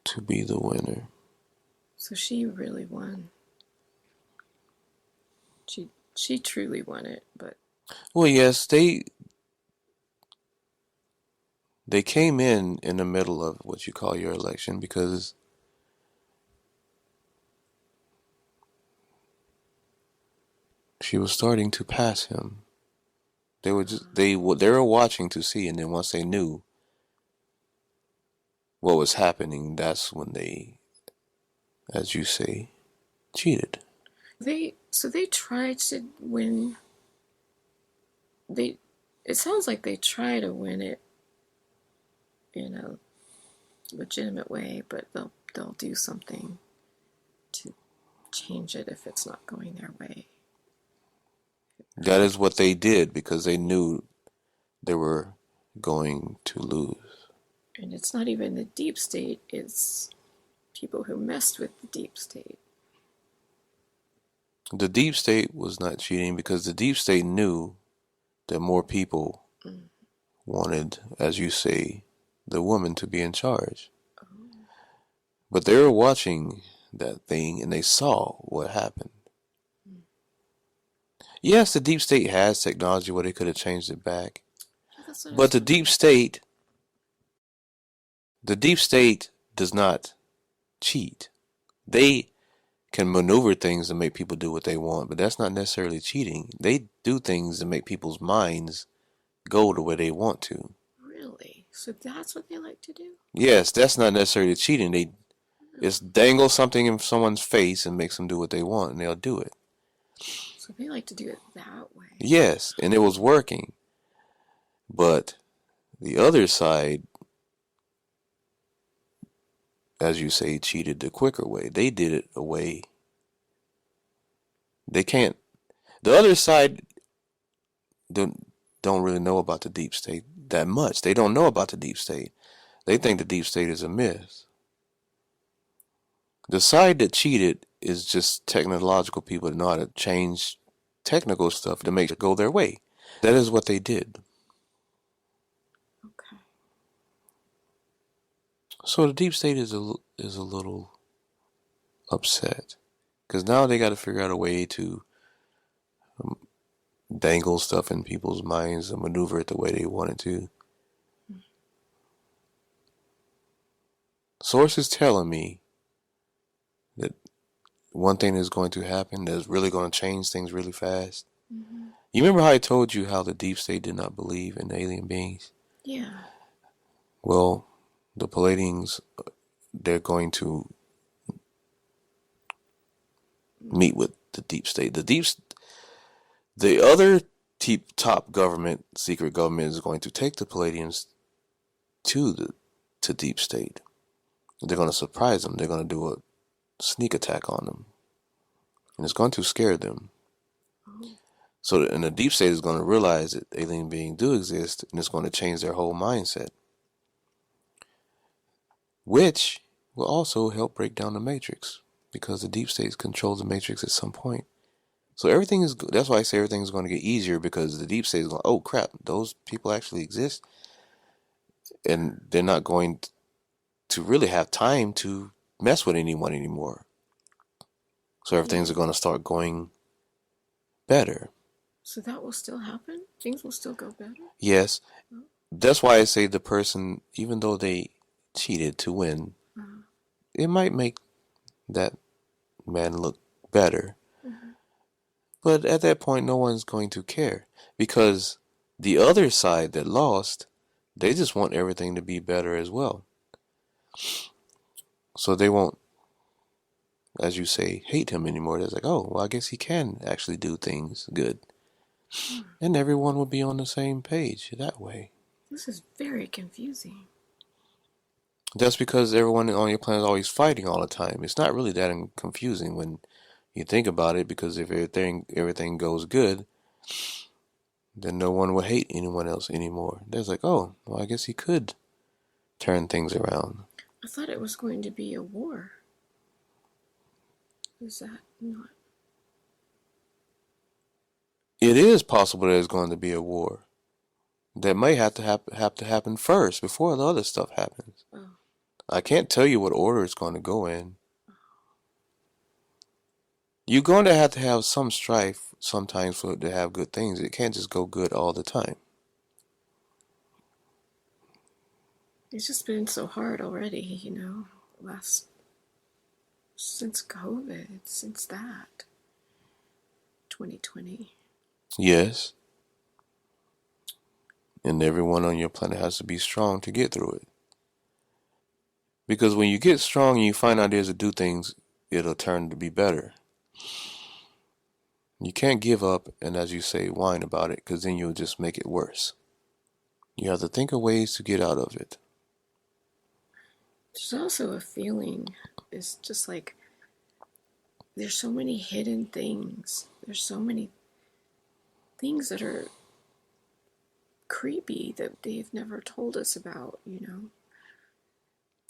Speaker 2: to be the winner.
Speaker 1: So she really won. She truly won it, but...
Speaker 2: Well, yes, they came in the middle of what you call your election because she was starting to pass him. They were watching to see, and then once they knew what was happening, that's when they, as you say, cheated.
Speaker 1: They tried to win. It sounds like they try to win it in a legitimate way, but they'll do something to change it if it's not going their way.
Speaker 2: That is what they did because they knew they were going to lose.
Speaker 1: And it's not even the deep state, it's people who messed with the deep state.
Speaker 2: The deep state was not cheating because the deep state knew that more people wanted, as you say, the woman to be in charge.
Speaker 1: Oh.
Speaker 2: But they were watching that thing and they saw what happened. Yes, the deep state has technology where they could have changed it back.
Speaker 1: Yeah,
Speaker 2: but the deep state does not cheat. They can maneuver things to make people do what they want, but that's not necessarily cheating. They do things to make people's minds go to where they want to.
Speaker 1: Really? So that's what they like to do?
Speaker 2: Yes, that's not necessarily cheating. They just dangle something in someone's face and makes them do what they want, and they'll do it.
Speaker 1: So they like to do it that way.
Speaker 2: Yes, and it was working. But the other side, as you say, cheated the quicker way. They did it a way they can't. The other side don't really know about the deep state that much. They don't know about the deep state. They think the deep state is a myth. The side that cheated is just technological people that know how to change technical stuff to make it go their way. That is what they did.
Speaker 1: Okay.
Speaker 2: So the deep state is a little upset because now they got to figure out a way to dangle stuff in people's minds and maneuver it the way they want it to. Sources telling me that one thing is going to happen that's really going to change things really fast.
Speaker 1: Mm-hmm.
Speaker 2: You remember how I told you how the deep state did not believe in alien beings?
Speaker 1: Yeah.
Speaker 2: Well, the Pleadians, they're going to meet with the deep state. The other top government, secret government, is going to take the Pleadians to deep state. They're going to surprise them. They're going to do a sneak attack on them, and it's going to scare them.
Speaker 1: Oh.
Speaker 2: So, and the deep state is going to realize that alien beings do exist, and it's going to change their whole mindset, which will also help break down the matrix, because the deep state controls the matrix at some point. So everything is, that's why I say everything is going to get easier, because the deep state is going, oh crap, those people actually exist, and they're not going to really have time to mess with anyone anymore. So everything's going to start going better.
Speaker 1: So that will still happen? Things will still go better?
Speaker 2: Yes. That's why I say the person, even though they cheated to win, it might make that man look better. But at that point, no one's going to care, because the other side that lost, they just want everything to be better as well. So they won't, as you say, hate him anymore. They're like, oh, well, I guess he can actually do things good. And everyone will be on the same page that way.
Speaker 1: This is very confusing.
Speaker 2: That's because everyone on your planet is always fighting all the time. It's not really that confusing when you think about it, because if everything goes good, then no one will hate anyone else anymore. There's like, oh, well, I guess he could turn things around.
Speaker 1: I thought it was going to be a war. Is that not?
Speaker 2: It is possible there's going to be a war. That may have to happen first before the other stuff happens.
Speaker 1: Oh.
Speaker 2: I can't tell you what order it's going to go in. You're going to have some strife sometimes for it to have good things. It can't just go good all the time.
Speaker 1: It's just been so hard already, since COVID, since that. 2020.
Speaker 2: Yes. And everyone on your planet has to be strong to get through it. Because when you get strong and you find ideas to do things, it'll turn to be better. You can't give up and, as you say, whine about it, because then you'll just make it worse. You have to think of ways to get out of it.
Speaker 1: There's also a feeling, it's just like there's so many hidden things. There's so many things that are creepy that they've never told us about, you know?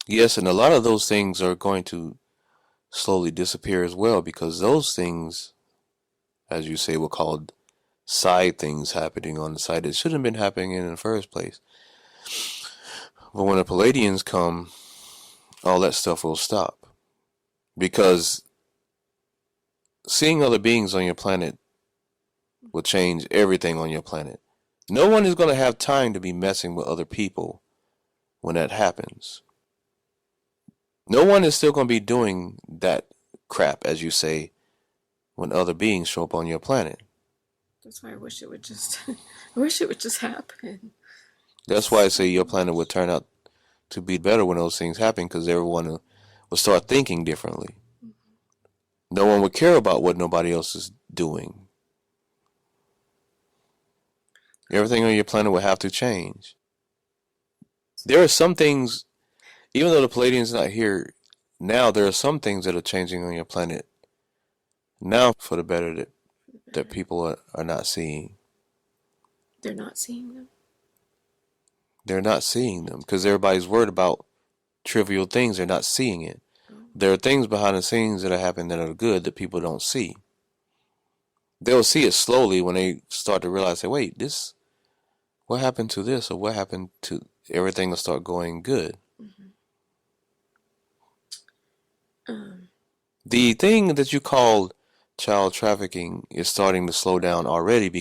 Speaker 2: Yes, and a lot of those things are going to slowly disappear as well, because those things, as you say, were called side things happening on the side that shouldn't have been happening in the first place. But when the Pleadians come, all that stuff will stop. Because seeing other beings on your planet will change everything on your planet. No one is going to have time to be messing with other people when that happens. No one is still going to be doing that crap, as you say, when other beings show up on your planet.
Speaker 1: That's why I wish it would just, I wish it would just happen.
Speaker 2: That's why I say your planet would turn out to be better when those things happen, because everyone will start thinking differently. No one would care about what nobody else is doing. Everything on your planet will have to change. There are some things, even though the Palladian's not here now, there are some things that are changing on your planet now for the better that people are not seeing.
Speaker 1: They're not seeing them?
Speaker 2: They're not seeing them because everybody's worried about trivial things. They're not seeing it. There are things behind the scenes that are happening that are good that people don't see. They'll see it slowly when they start to realize, hey, wait, what happened to this, or what happened to everything will start going good. The thing that you called child trafficking is starting to slow down already,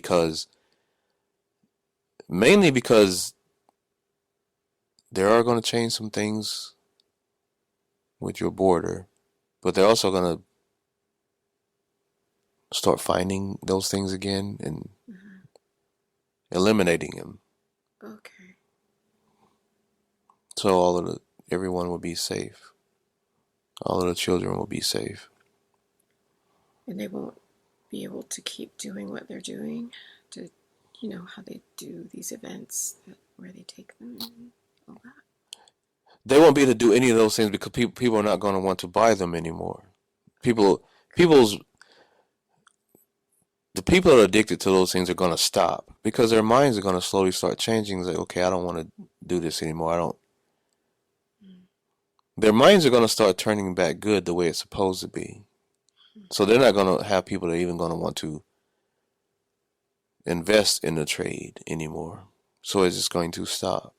Speaker 2: mainly because they are going to change some things with your border, but they're also going to start finding those things again and eliminating them.
Speaker 1: Okay.
Speaker 2: So everyone will be safe. All of the children will be safe.
Speaker 1: And they won't be able to keep doing what they're doing, to, you know, how they do these events where they take them and all that.
Speaker 2: They won't be able to do any of those things because people are not going to want to buy them anymore. The people that are addicted to those things are going to stop because their minds are going to slowly start changing. It's like, okay, I don't want to do this anymore. Their minds are going to start turning back good the way it's supposed to be. So they're not going to have people that are even going to want to invest in the trade anymore. So it's just going to stop.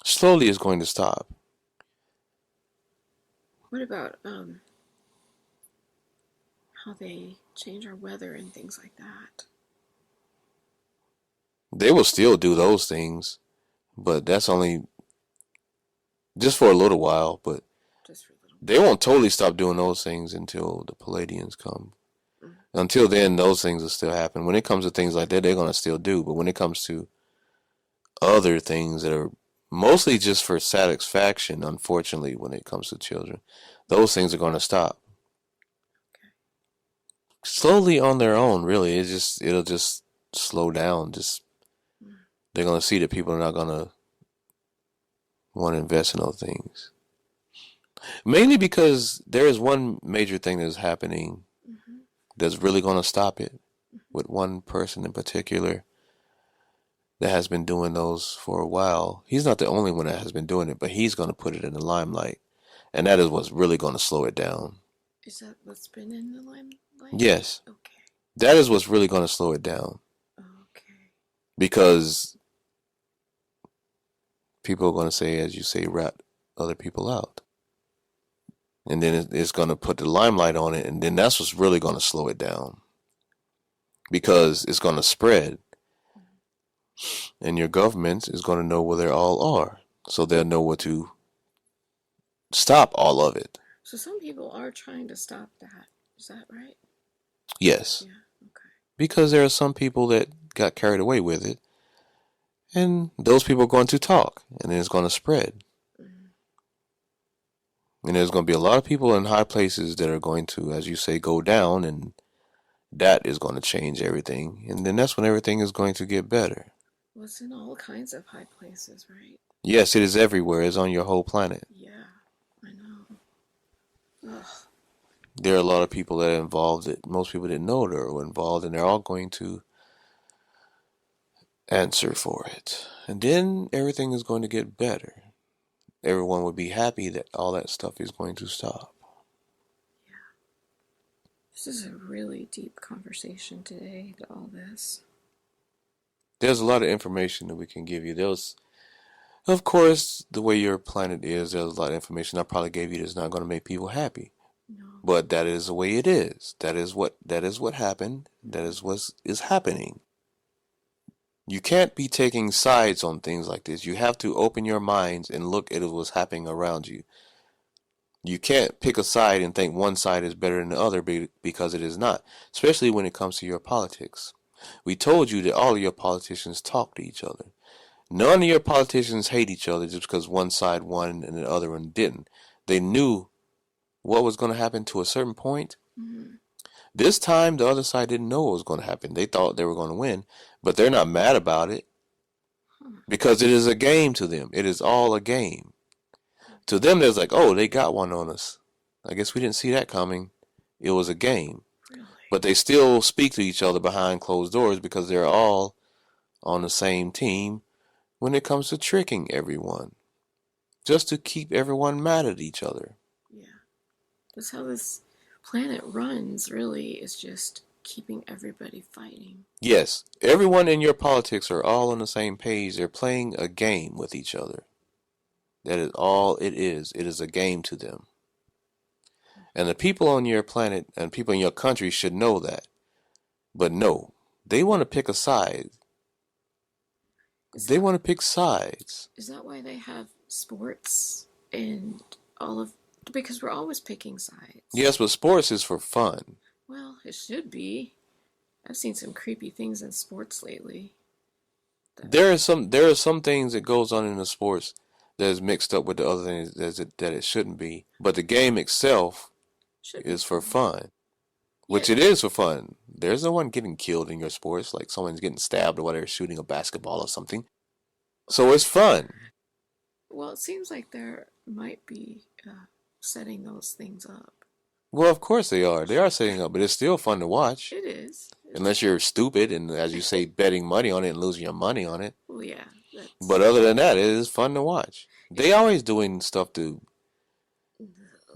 Speaker 2: Slowly it's going to stop.
Speaker 1: What about how they change our weather and things like that?
Speaker 2: They will still do those things, but that's only just for a little while. But they won't totally stop doing those things until the Pleadians come. Until then, those things will still happen. When it comes to things like that, they're going to still do. But when it comes to other things that are mostly just for satisfaction, unfortunately, when it comes to children, those things are going to stop. Slowly on their own, really. It'll just slow down. They're going to see that people are not going to want to invest in those things. Mainly because there is one major thing that's happening that's really going to stop it, with one person in particular that has been doing those for a while. He's not the only one that has been doing it, but he's going to put it in the limelight. And that is what's really going to slow it down.
Speaker 1: Is that what's been in the limelight?
Speaker 2: Yes.
Speaker 1: Okay.
Speaker 2: That is what's really going to slow it down.
Speaker 1: Okay.
Speaker 2: Because people are going to say, as you say, rat other people out. And then it's going to put the limelight on it, and then that's what's really going to slow it down. Because it's going to spread. And your government is going to know where they all are. So they'll know what to stop all of it.
Speaker 1: So some people are trying to stop that. Is that right?
Speaker 2: Yes.
Speaker 1: Yeah. Okay.
Speaker 2: Because there are some people that got carried away with it And those people are going to talk, and then it's going to spread. And there's going to be a lot of people in high places that are going to, as you say, go down, and that is going to change everything. And then that's when everything is going to get better.
Speaker 1: Well, it's in all kinds of high places, right?
Speaker 2: Yes, it is everywhere. It's on your whole planet.
Speaker 1: Yeah, I know. Ugh.
Speaker 2: There are a lot of people that are involved that most people didn't know that were involved, and they're all going to answer for it. And then everything is going to get better. Everyone would be happy that all that stuff is going to stop.
Speaker 1: This is a really deep conversation today, all this.
Speaker 2: There's a lot of information that we can give you. Of course, the way your planet is, there's a lot of information I probably gave you that's not going to make people happy.
Speaker 1: No.
Speaker 2: But that is the way it is. That is what happened. That is what is happening. You can't be taking sides on things like this. You have to open your minds and look at what's happening around you. You can't pick a side and think one side is better than the other because it is not, especially when it comes to your politics. We told you that all of your politicians talk to each other. None of your politicians hate each other just because one side won and the other one didn't. They knew what was going to happen to a certain point.
Speaker 1: Mm-hmm.
Speaker 2: This time, the other side didn't know what was going to happen. They thought they were going to win, but they're not mad about it because it is a game to them. It is all a game. To them, there's like, oh, they got one on us. I guess we didn't see that coming. It was a game.
Speaker 1: Really?
Speaker 2: But they still speak to each other behind closed doors because they're all on the same team when it comes to tricking everyone. Just to keep everyone mad at each other.
Speaker 1: Yeah. That's how this planet runs, really, is just keeping everybody fighting.
Speaker 2: Yes, everyone in your politics are all on the same page. They're playing a game with each other. That is all it is. It is a game to them. And the people on your planet and people in your country should know that. But no, they want to pick a side. They want to pick sides.
Speaker 1: Is that why they have sports and all of... Because we're always picking sides.
Speaker 2: Yes, but sports is for fun.
Speaker 1: Well, it should be. I've seen some creepy things in sports lately.
Speaker 2: There are some things that goes on in the sports that is mixed up with the other things that it shouldn't be. But the game itself is for fun. Which it is for fun. There's no one getting killed in your sports, like someone's getting stabbed or whatever, shooting a basketball or something. So it's fun.
Speaker 1: Well, it seems like there might be setting those things up.
Speaker 2: Well, of course they are. They are setting up, but it's still fun to watch.
Speaker 1: It is.
Speaker 2: Unless you're stupid and, as you say, betting money on it and losing your money on it.
Speaker 1: Well, yeah.
Speaker 2: But other than that, it is fun to watch. They always doing stuff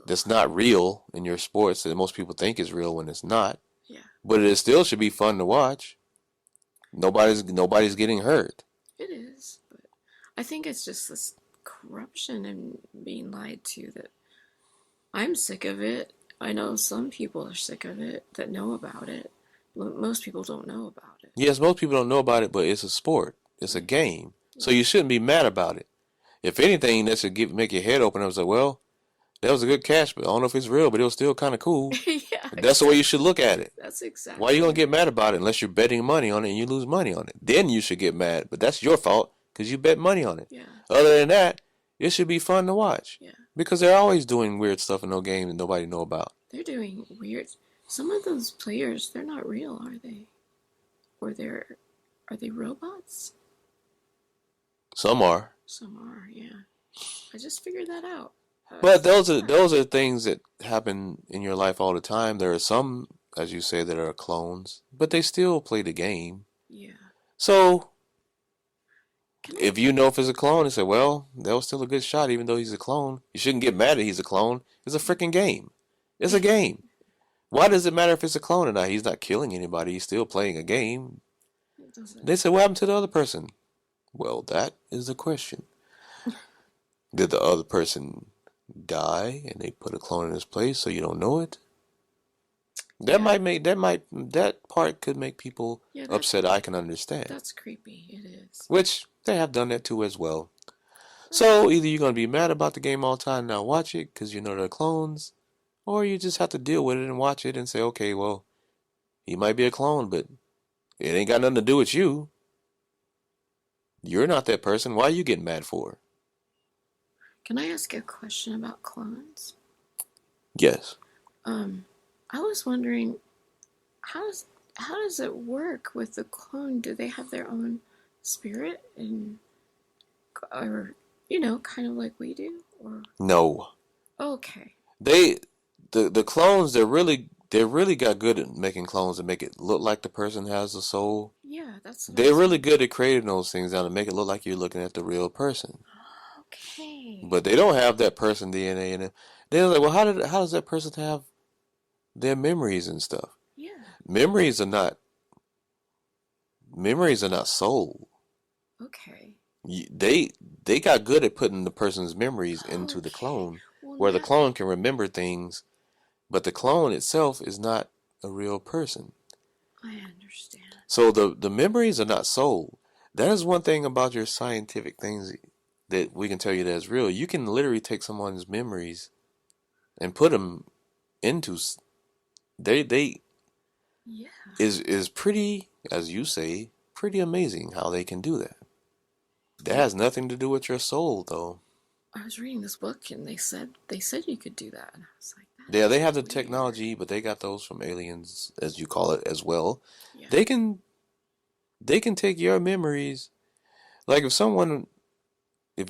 Speaker 2: that's not real in your sports that most people think is real when it's not.
Speaker 1: Yeah.
Speaker 2: But it still should be fun to watch. Nobody's getting hurt.
Speaker 1: It is. But I think it's just this corruption and being lied to that I'm sick of it. I know some people are sick of it that know about it. Most people don't know about it.
Speaker 2: Yes, most people don't know about it, but it's a sport. It's a game. So you shouldn't be mad about it. If anything, that should make your head open. I was like, well, that was a good catch, but I don't know if it's real, but it was still kind of cool.
Speaker 1: Yeah,
Speaker 2: That's the way you should look at it.
Speaker 1: That's exactly.
Speaker 2: Why are you going to get mad about it unless you're betting money on it and you lose money on it? Then you should get mad, but that's your fault because you bet money on it.
Speaker 1: Yeah.
Speaker 2: Other than that, it should be fun to watch.
Speaker 1: Yeah.
Speaker 2: Because they're always doing weird stuff in no game that nobody know about.
Speaker 1: They're doing weird. Some of those players, they're not real, are they? Or are they robots?
Speaker 2: Some are.
Speaker 1: Some are, yeah. I just figured that out.
Speaker 2: But those are things that happen in your life all the time. There are some, as you say, that are clones, but they still play the game.
Speaker 1: Yeah.
Speaker 2: So if you know if it's a clone, and say, well, that was still a good shot, even though he's a clone. You shouldn't get mad that he's a clone. It's a freaking game. It's a game. Why does it matter if it's a clone or not? He's not killing anybody. He's still playing a game. They said, what happened to the other person? Well, that is the question. Did the other person die and they put a clone in his place so you don't know it? That part could make people upset. I can understand.
Speaker 1: That's creepy. It is.
Speaker 2: Which they have done that too as well. So either you're going to be mad about the game all the time and not watch it because you know they're clones, or you just have to deal with it and watch it and say, okay, well, he might be a clone, but it ain't got nothing to do with you. You're not that person. Why are you getting mad for?
Speaker 1: Can I ask a question about clones?
Speaker 2: Yes.
Speaker 1: I was wondering, how does it work with the clone? Do they have their own spirit and, or kind of like we do, or
Speaker 2: No.
Speaker 1: okay?
Speaker 2: The clones, they really got good at making clones to make it look like the person has a soul.
Speaker 1: Yeah, that's what I
Speaker 2: They're
Speaker 1: was
Speaker 2: really
Speaker 1: wondering.
Speaker 2: good at creating those things now to make it look like you're looking at the real person.
Speaker 1: Okay.
Speaker 2: But they don't have that person DNA in it. They're like, well, how does that person have their memories and stuff?
Speaker 1: Yeah.
Speaker 2: Memories are not soul.
Speaker 1: Okay.
Speaker 2: They got good at putting the person's memories into the
Speaker 1: Okay.
Speaker 2: clone,
Speaker 1: Well,
Speaker 2: where the
Speaker 1: now
Speaker 2: clone can remember things, but the clone itself is not a real person.
Speaker 1: I understand.
Speaker 2: So the memories are not soul. That is one thing about your scientific things that we can tell you that's real. You can literally take someone's memories and put them into they
Speaker 1: Yeah.
Speaker 2: is pretty, as you say, pretty amazing how they can do that. That
Speaker 1: Yeah.
Speaker 2: has nothing to do with your soul, though.
Speaker 1: I was reading this book and they said you could do that, and I was like,
Speaker 2: Yeah, they have
Speaker 1: that's
Speaker 2: the
Speaker 1: weird.
Speaker 2: technology, but they got those from aliens, as you call it, as well.
Speaker 1: Yeah.
Speaker 2: They can they can take your memories. Like if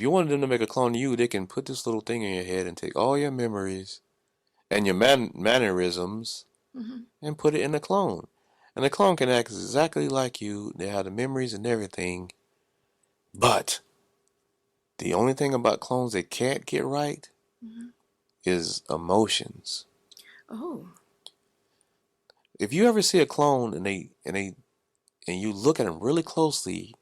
Speaker 2: you wanted them to make a clone of you, they can put this little thing in your head and take all your memories and your mannerisms
Speaker 1: Mm-hmm.
Speaker 2: and put it in a clone. And the clone can act exactly like you. They have the memories and everything. But the only thing about clones they can't get right
Speaker 1: Mm-hmm.
Speaker 2: is emotions.
Speaker 1: Oh.
Speaker 2: If you ever see a clone and you look at them really closely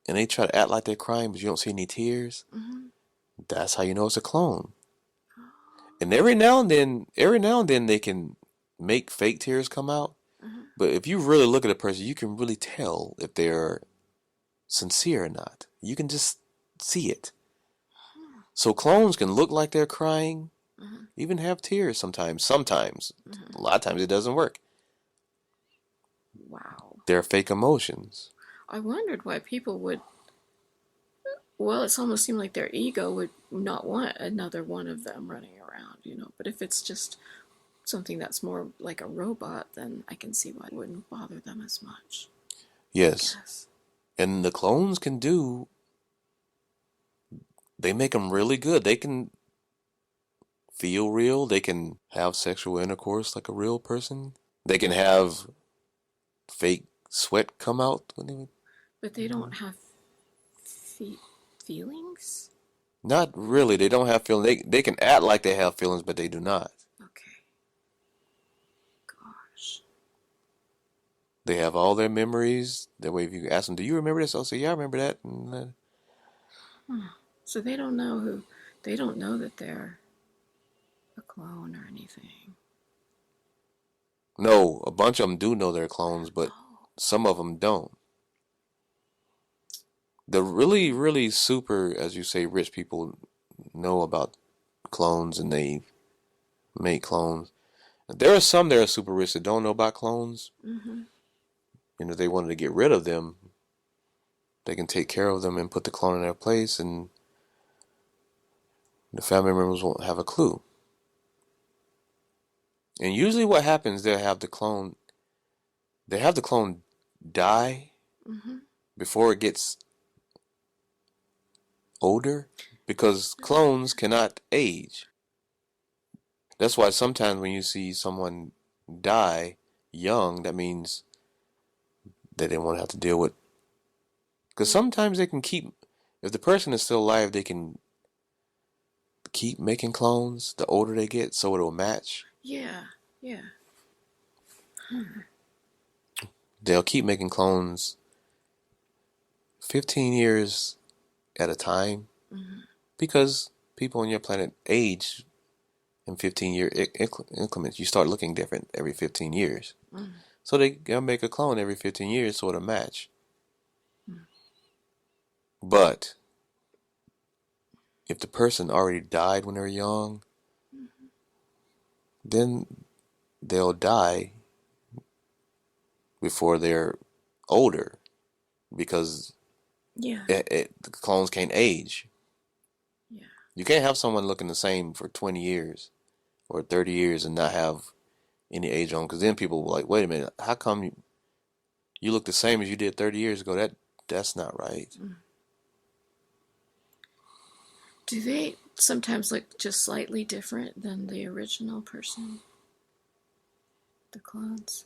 Speaker 2: and they try to act like they're crying but you don't see any tears,
Speaker 1: Mm-hmm.
Speaker 2: that's how you know it's a clone.
Speaker 1: Oh.
Speaker 2: And every now and then they can make fake tears come out.
Speaker 1: Mm-hmm.
Speaker 2: But if you really look at a person, you can really tell if they're sincere or not. You can just see it. So clones can look like they're crying,
Speaker 1: Mm-hmm.
Speaker 2: even have tears sometimes. Sometimes.
Speaker 1: Mm-hmm.
Speaker 2: A lot of times it doesn't work.
Speaker 1: Wow.
Speaker 2: They're fake emotions.
Speaker 1: I wondered why people would. Well, it's almost seemed like their ego would not want another one of them running around. But if it's just something that's more like a robot, then I can see why it wouldn't bother them as much. I
Speaker 2: Yes.
Speaker 1: guess.
Speaker 2: And the clones they make them really good. They can feel real. They can have sexual intercourse like a real person. They can have fake sweat come out when they.
Speaker 1: But they don't have feelings?
Speaker 2: Not really. They don't have feelings. They can act like they have feelings, but they do not.
Speaker 1: Okay. Gosh.
Speaker 2: They have all their memories. That way, if you ask them, "Do you remember this?" I'll say, "Yeah, I remember that."
Speaker 1: So they don't know who. They don't know that they're a clone or anything.
Speaker 2: No, a bunch of them do know they're clones, but
Speaker 1: Oh.
Speaker 2: some of them don't. The really, really super, as you say, rich people know about clones and they make clones. There are some that are super rich that don't know about clones.
Speaker 1: Mm-hmm.
Speaker 2: And if they wanted to get rid of them, they can take care of them and put the clone in their place, and the family members won't have a clue. And usually, what happens, they have the clone die
Speaker 1: Mm-hmm.
Speaker 2: before it gets older, because clones cannot age. That's why sometimes when you see someone die young, that means they didn't want to have to deal with. Because sometimes they can keep, if the person is still alive, they can keep making clones the older they get, so it'll match.
Speaker 1: Yeah. Yeah.
Speaker 2: They'll keep making clones 15 years at a time,
Speaker 1: Mm-hmm.
Speaker 2: because people on your planet age in 15-year increments. You start looking different every 15 years.
Speaker 1: Mm-hmm.
Speaker 2: So they gotta make a clone every 15 years so it'll match.
Speaker 1: Mm-hmm.
Speaker 2: But if the person already died when they're young, then they'll die before they're older. because
Speaker 1: Yeah.
Speaker 2: the clones can't age.
Speaker 1: Yeah.
Speaker 2: You can't have someone looking the same for 20 years or 30 years and not have any age on, because then people will like, wait a minute, how come you look the same as you did 30 years ago? That's not right.
Speaker 1: Do they sometimes look just slightly different than the original person? The clones?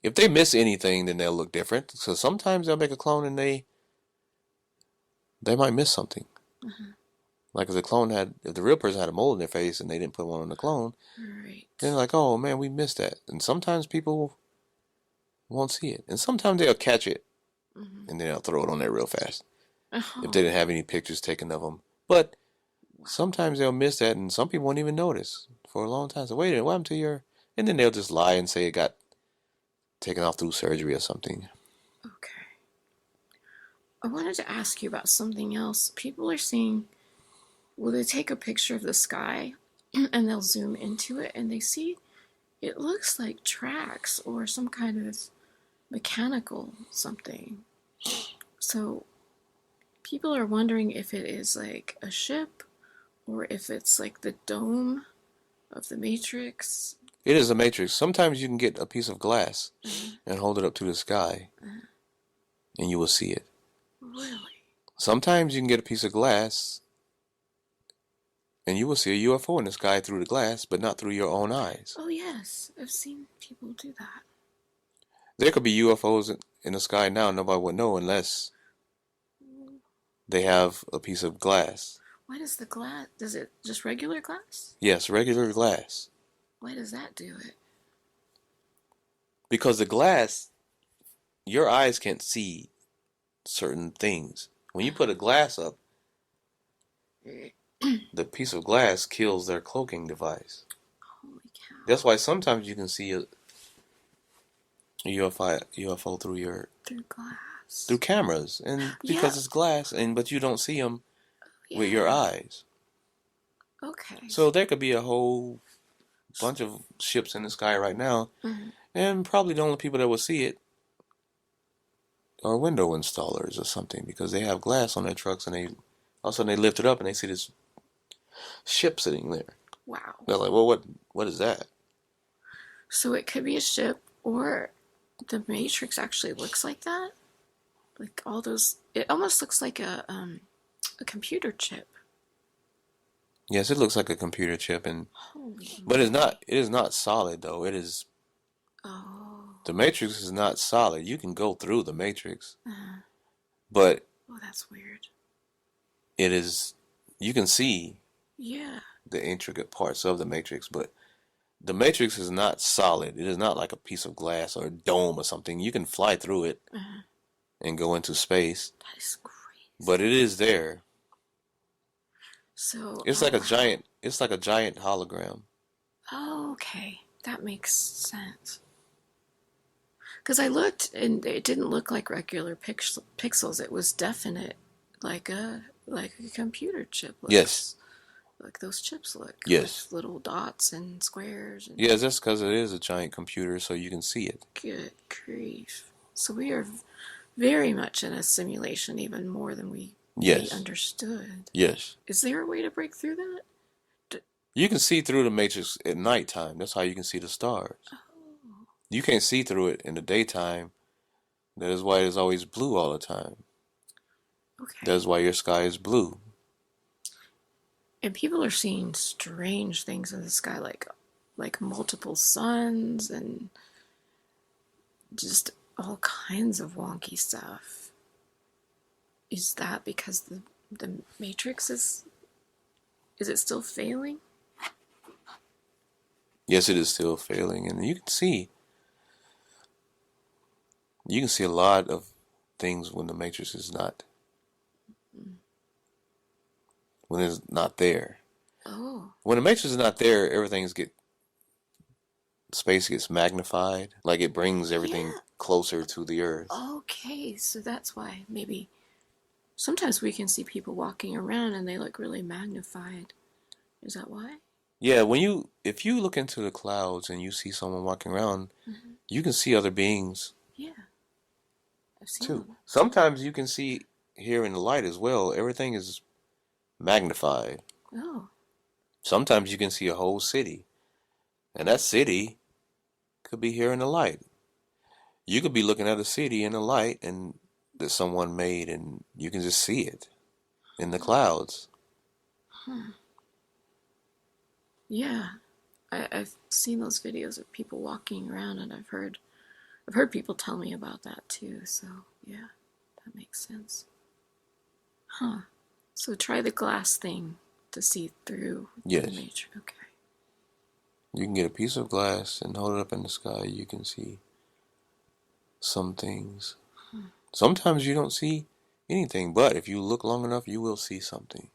Speaker 2: If they miss anything, then they'll look different. So sometimes they'll make a clone and they might miss something. Like if the real person had a mole in their face and they didn't put one on the clone,
Speaker 1: Right.
Speaker 2: then like, oh man, we missed that. And sometimes people won't see it, and sometimes they'll catch it, and then they'll throw it on there real fast if they didn't have any pictures taken of them. But sometimes they'll miss that, and some people won't even notice for a long time. So wait a minute, what happened to your? And then they'll just lie and say it got taken off through surgery or something.
Speaker 1: Okay. I wanted to ask you about something else. People are seeing, well, they take a picture of the sky and they'll zoom into it and they see it looks like tracks or some kind of mechanical something. So people are wondering if it is like a ship or if it's like the dome of the Matrix.
Speaker 2: It is a matrix. Sometimes you can get a piece of glass and hold it up to the sky, and you will see it.
Speaker 1: Really?
Speaker 2: Sometimes you can get a piece of glass and you will see a UFO in the sky through the glass, but not through your own eyes.
Speaker 1: Oh yes, I've seen people do that.
Speaker 2: There could be UFOs in the sky now, nobody would know unless they have a piece of glass.
Speaker 1: Why does the glass, does it just regular glass?
Speaker 2: Yes, regular glass.
Speaker 1: Why does that do it?
Speaker 2: Because the glass, your eyes can't see certain things. When you put a glass up, the piece of glass kills their cloaking device.
Speaker 1: Holy cow.
Speaker 2: That's why sometimes you can see a UFO
Speaker 1: Through glass.
Speaker 2: through cameras, and because it's glass, but you don't see them with your eyes.
Speaker 1: Okay.
Speaker 2: So there could be a whole bunch of ships in the sky right now, and probably the only people that will see it are window installers or something, because they have glass on their trucks, and all of a sudden they lift it up and they see this ship sitting there.
Speaker 1: Wow.
Speaker 2: They're like, well, what is that?
Speaker 1: So it could be a ship, or the Matrix actually looks like that. Like all those, it almost looks like a computer chip.
Speaker 2: Yes, it looks like a computer chip,
Speaker 1: Holy.
Speaker 2: but it's not. It is not solid though. It is.
Speaker 1: Oh.
Speaker 2: The Matrix is not solid. You can go through the Matrix, but
Speaker 1: Oh, that's weird.
Speaker 2: it is. You can see
Speaker 1: Yeah.
Speaker 2: the intricate parts of the Matrix, but the Matrix is not solid. It is not like a piece of glass or a dome or something. You can fly through it and go into space,
Speaker 1: That is crazy.
Speaker 2: but it is there.
Speaker 1: So
Speaker 2: It's like a giant. It's like a giant hologram.
Speaker 1: Oh, okay, that makes sense. Because I looked and it didn't look like regular pixels. It was definite, like a computer chip. Looks,
Speaker 2: Yes.
Speaker 1: Like those chips look.
Speaker 2: Yes.
Speaker 1: With little dots and squares. And
Speaker 2: Yes, that's because it is a giant computer, so you can see it.
Speaker 1: good grief. So we are very much in a simulation, even more than we understood.
Speaker 2: Yes.
Speaker 1: Is there a way to break through that?
Speaker 2: You can see through the Matrix at nighttime. That's how you can see the stars.
Speaker 1: Oh.
Speaker 2: You can't see through it in the daytime. That is why it is always blue all the time.
Speaker 1: Okay.
Speaker 2: That is why your sky is blue.
Speaker 1: And people are seeing strange things in the sky, like multiple suns and just all kinds of wonky stuff. Is that because the Matrix is it still failing?
Speaker 2: Yes, it is still failing, and you can see a lot of things when the Matrix is not, when it's not there.
Speaker 1: Oh.
Speaker 2: When the Matrix is not there, space gets magnified, like it brings everything closer to the Earth.
Speaker 1: Okay, so that's why maybe sometimes we can see people walking around and they look really magnified. Is that why?
Speaker 2: Yeah, if you look into the clouds and you see someone walking around, you can see other beings.
Speaker 1: Yeah. I've seen
Speaker 2: too.
Speaker 1: them.
Speaker 2: Sometimes you can see here in the light as well. Everything is magnified.
Speaker 1: Oh.
Speaker 2: Sometimes you can see a whole city, and that city could be here in the light. You could be looking at a city in the light and that someone made, and you can just see it in the clouds.
Speaker 1: Hmm. Yeah. I've seen those videos of people walking around, and I've heard people tell me about that too. So yeah, that makes sense. Huh. So try the glass thing to see through
Speaker 2: Yes.
Speaker 1: the matrix. Okay.
Speaker 2: You can get a piece of glass and hold it up in the sky. You can see some things. Sometimes you don't see anything, but if you look long enough, you will see something.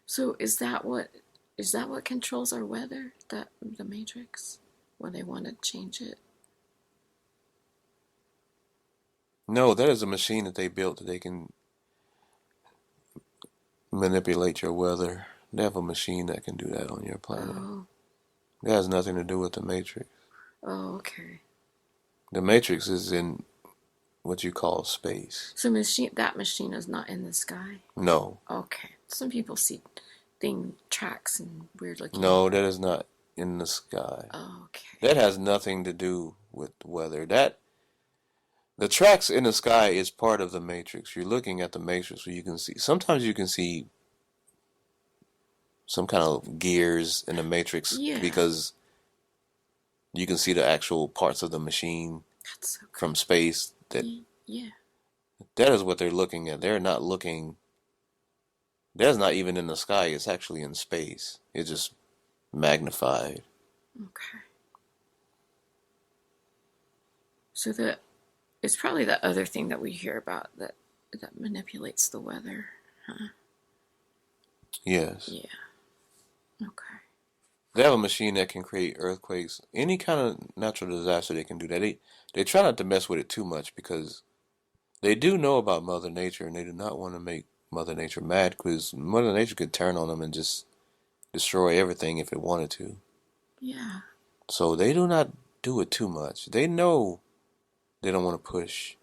Speaker 1: So is that what controls our weather? That the matrix, when they want to change it?
Speaker 2: No, that is a machine that they built that they can manipulate your weather. They have a machine that can do that on your planet.
Speaker 1: Oh.
Speaker 2: It has nothing to do with the Matrix.
Speaker 1: Oh, okay.
Speaker 2: The Matrix is in what you call space.
Speaker 1: So that machine is not in the sky?
Speaker 2: No.
Speaker 1: Okay. Some people see tracks and weird looking.
Speaker 2: No, that is not in the sky.
Speaker 1: Oh, okay.
Speaker 2: That has nothing to do with weather. The tracks in the sky is part of the Matrix. You're looking at the Matrix where you can see. Sometimes you can see some kind of gears in the Matrix because you can see the actual parts of the machine from space. That is what they're looking at. They're not looking. That's not even in the sky. It's actually in space. It's just magnified.
Speaker 1: Okay. So it's probably that other thing that we hear about that manipulates the weather, huh?
Speaker 2: Yes.
Speaker 1: Yeah. Okay.
Speaker 2: They have a machine that can create earthquakes, any kind of natural disaster. They can do that. They try not to mess with it too much because they do know about Mother Nature, and they do not want to make Mother Nature mad because Mother Nature could turn on them and just destroy everything if it wanted to.
Speaker 1: Yeah.
Speaker 2: So they do not do it too much. They know they don't want to push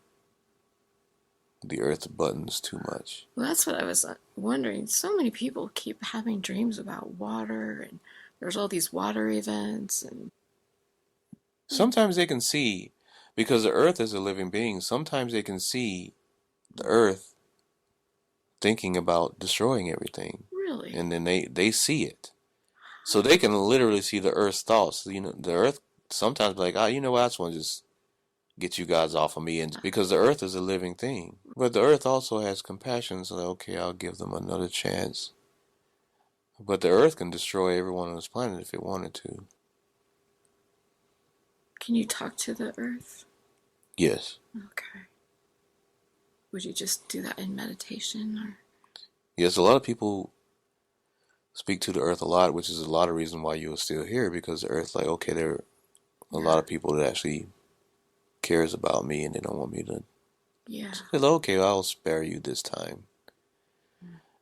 Speaker 2: the earth buttons too much.
Speaker 1: Well, that's what I was wondering. So many people keep having dreams about water, and there's all these water events, and
Speaker 2: sometimes they can see, because the earth is a living being, sometimes they can see the earth thinking about destroying everything.
Speaker 1: Really?
Speaker 2: And then they see it. So they can literally see the earth's thoughts. You know, the earth sometimes be like, you know what, I just want to just get you guys off of me, and because the earth is a living thing. But the earth also has compassion, so okay, I'll give them another chance. But the earth can destroy everyone on this planet if it wanted to.
Speaker 1: Can you talk to the earth?
Speaker 2: Yes.
Speaker 1: Okay. Would you just do that in meditation, or?
Speaker 2: Yes, a lot of people speak to the earth a lot, which is a lot of reason why you're still here, because the earth, like, okay, there are a lot of people that actually cares about me and they don't want me to.
Speaker 1: Yeah.
Speaker 2: So, okay, I'll spare you this time.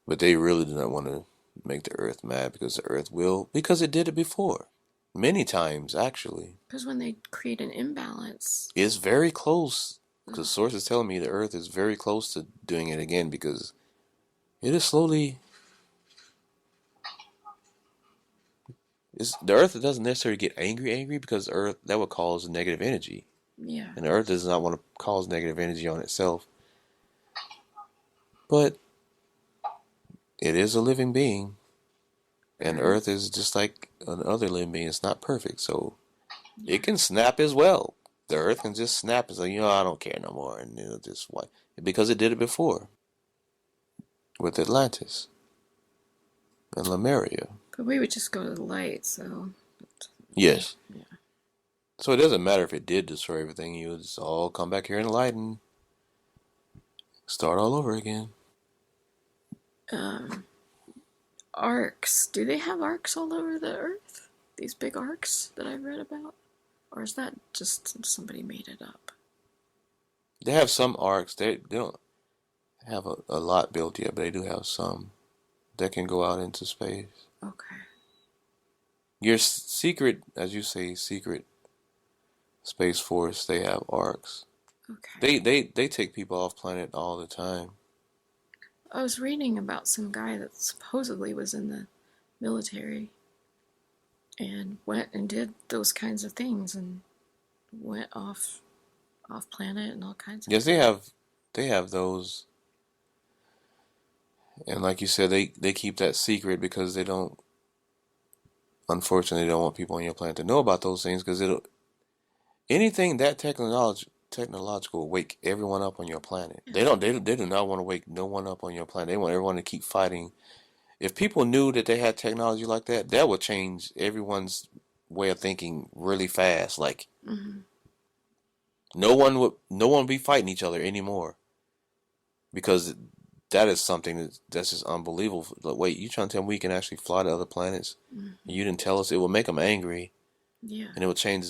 Speaker 2: But they really do not want to make the earth mad because the earth will, because it did it before. Many times, actually.
Speaker 1: Because when they create an imbalance.
Speaker 2: It's very close. Because sources telling me the earth is very close to doing it again because it is slowly. The earth doesn't necessarily get angry because the earth, that would cause negative energy.
Speaker 1: Yeah.
Speaker 2: And the earth does not want to cause negative energy on itself. But it is a living being. And earth is just like another living being. It's not perfect. So it can snap as well. The earth can just snap and say, I don't care no more. And just what? Because it did it before. With Atlantis. And Lemuria.
Speaker 1: But we would just go to the light, so.
Speaker 2: Yes.
Speaker 1: Yeah.
Speaker 2: So it doesn't matter if it did destroy everything. You would just all come back here in the light and start all over again.
Speaker 1: Arks. Do they have arcs all over the earth? These big arcs that I've read about? Or is that just somebody made it up?
Speaker 2: They have some arcs. They don't have a lot built yet, but they do have some that can go out into space.
Speaker 1: Okay.
Speaker 2: Your secret, as you say, secret Space Force, they have arcs.
Speaker 1: Okay.
Speaker 2: They take people off planet all the time.
Speaker 1: I was reading about some guy that supposedly was in the military and went and did those kinds of things and went off planet and all kinds of
Speaker 2: Yes,
Speaker 1: things.
Speaker 2: they have those, and like you said, they keep that secret because they don't. Unfortunately, they don't want people on your planet to know about those things because it'll anything that technological will wake everyone up on your planet.
Speaker 1: Yeah.
Speaker 2: They do not want to wake no one up on your planet. They want everyone to keep fighting. If people knew that they had technology like that, that would change everyone's way of thinking really fast. Like
Speaker 1: Mm-hmm.
Speaker 2: no one would be fighting each other anymore because that is something that's just unbelievable. Like, wait, you trying to tell me we can actually fly to other planets?
Speaker 1: Mm-hmm.
Speaker 2: You didn't tell us. It will make them angry,
Speaker 1: Yeah.
Speaker 2: and it will change.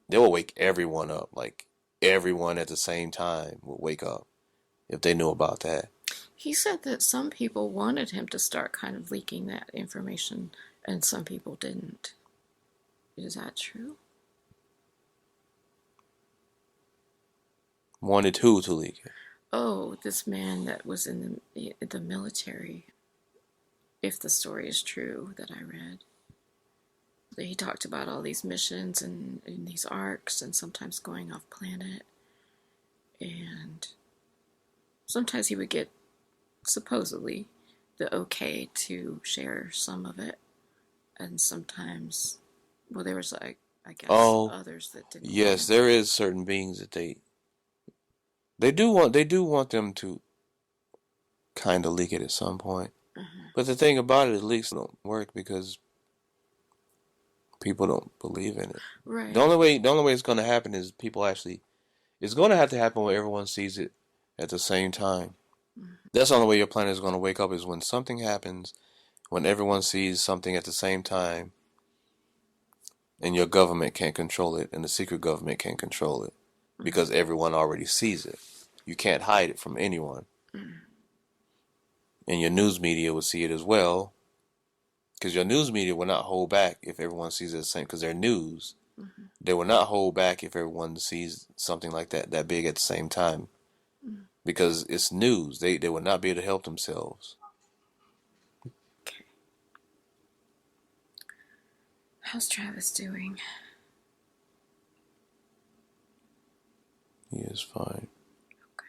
Speaker 2: They will wake everyone up. Like everyone at the same time would wake up if they knew about that.
Speaker 1: He said that some people wanted him to start kind of leaking that information and some people didn't. Is that true?
Speaker 2: Wanted who to leak it?
Speaker 1: Oh, this man that was in the military, if the story is true that I read. He talked about all these missions and these arcs and sometimes going off planet. And sometimes he would get, supposedly, the okay to share some of it. And sometimes, well, there was, like, I guess,
Speaker 2: Oh,
Speaker 1: others that didn't
Speaker 2: yes,
Speaker 1: want
Speaker 2: there is certain beings that they do want them to kind of leak it at some point.
Speaker 1: it. Uh-huh.
Speaker 2: But the thing about it, leaks don't work because people don't believe in it.
Speaker 1: Right.
Speaker 2: The only way it's going to happen is people actually. It's going to have to happen when everyone sees it at the same time.
Speaker 1: Mm-hmm.
Speaker 2: That's the only way your planet is going to wake up is when something happens, when everyone sees something at the same time, and your government can't control it, and the secret government can't control it because everyone already sees it. You can't hide it from anyone.
Speaker 1: Mm-hmm.
Speaker 2: And your news media will see it as well because your news media will not hold back if everyone sees it the same because they're news.
Speaker 1: Mm-hmm.
Speaker 2: They will not hold back if everyone sees something like that big at the same time
Speaker 1: Mm-hmm.
Speaker 2: because it's news. They will not be able to help themselves.
Speaker 1: Okay. How's Travis doing?
Speaker 2: He is fine.
Speaker 1: Okay.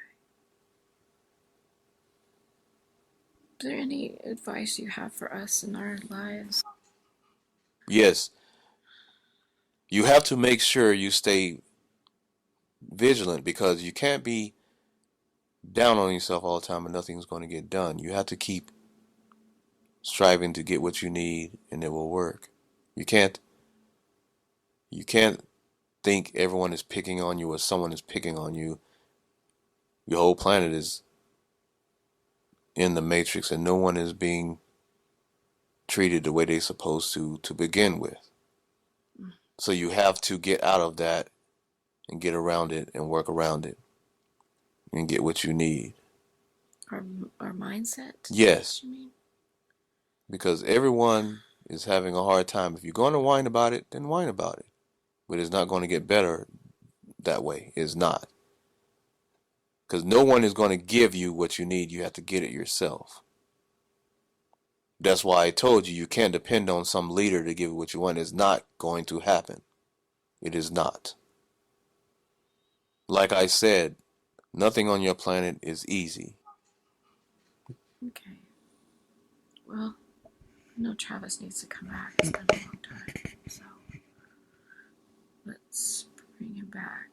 Speaker 1: Is there any advice you have for us in our lives?
Speaker 2: Yes, you have to make sure you stay vigilant because you can't be down on yourself all the time and nothing's going to get done. You have to keep striving to get what you need and it will work. You can't you can't think everyone is picking on you or someone is picking on you. Your whole planet is in the matrix and no one is being treated the way they're supposed to begin with. So you have to get out of that and get around it and work around it and get what you need.
Speaker 1: Our mindset?
Speaker 2: Yes,
Speaker 1: You mean?
Speaker 2: because everyone is having a hard time. If you're going to whine about it, then whine about it. But it's not going to get better that way. It's not. Because no one is going to give you what you need. You have to get it yourself. That's why I told you can't depend on some leader to give you what you want. It's not going to happen. It is not. Like I said, nothing on your planet is easy.
Speaker 1: Okay. Well, I know Travis needs to come back. It's been a long time. So let's bring him back.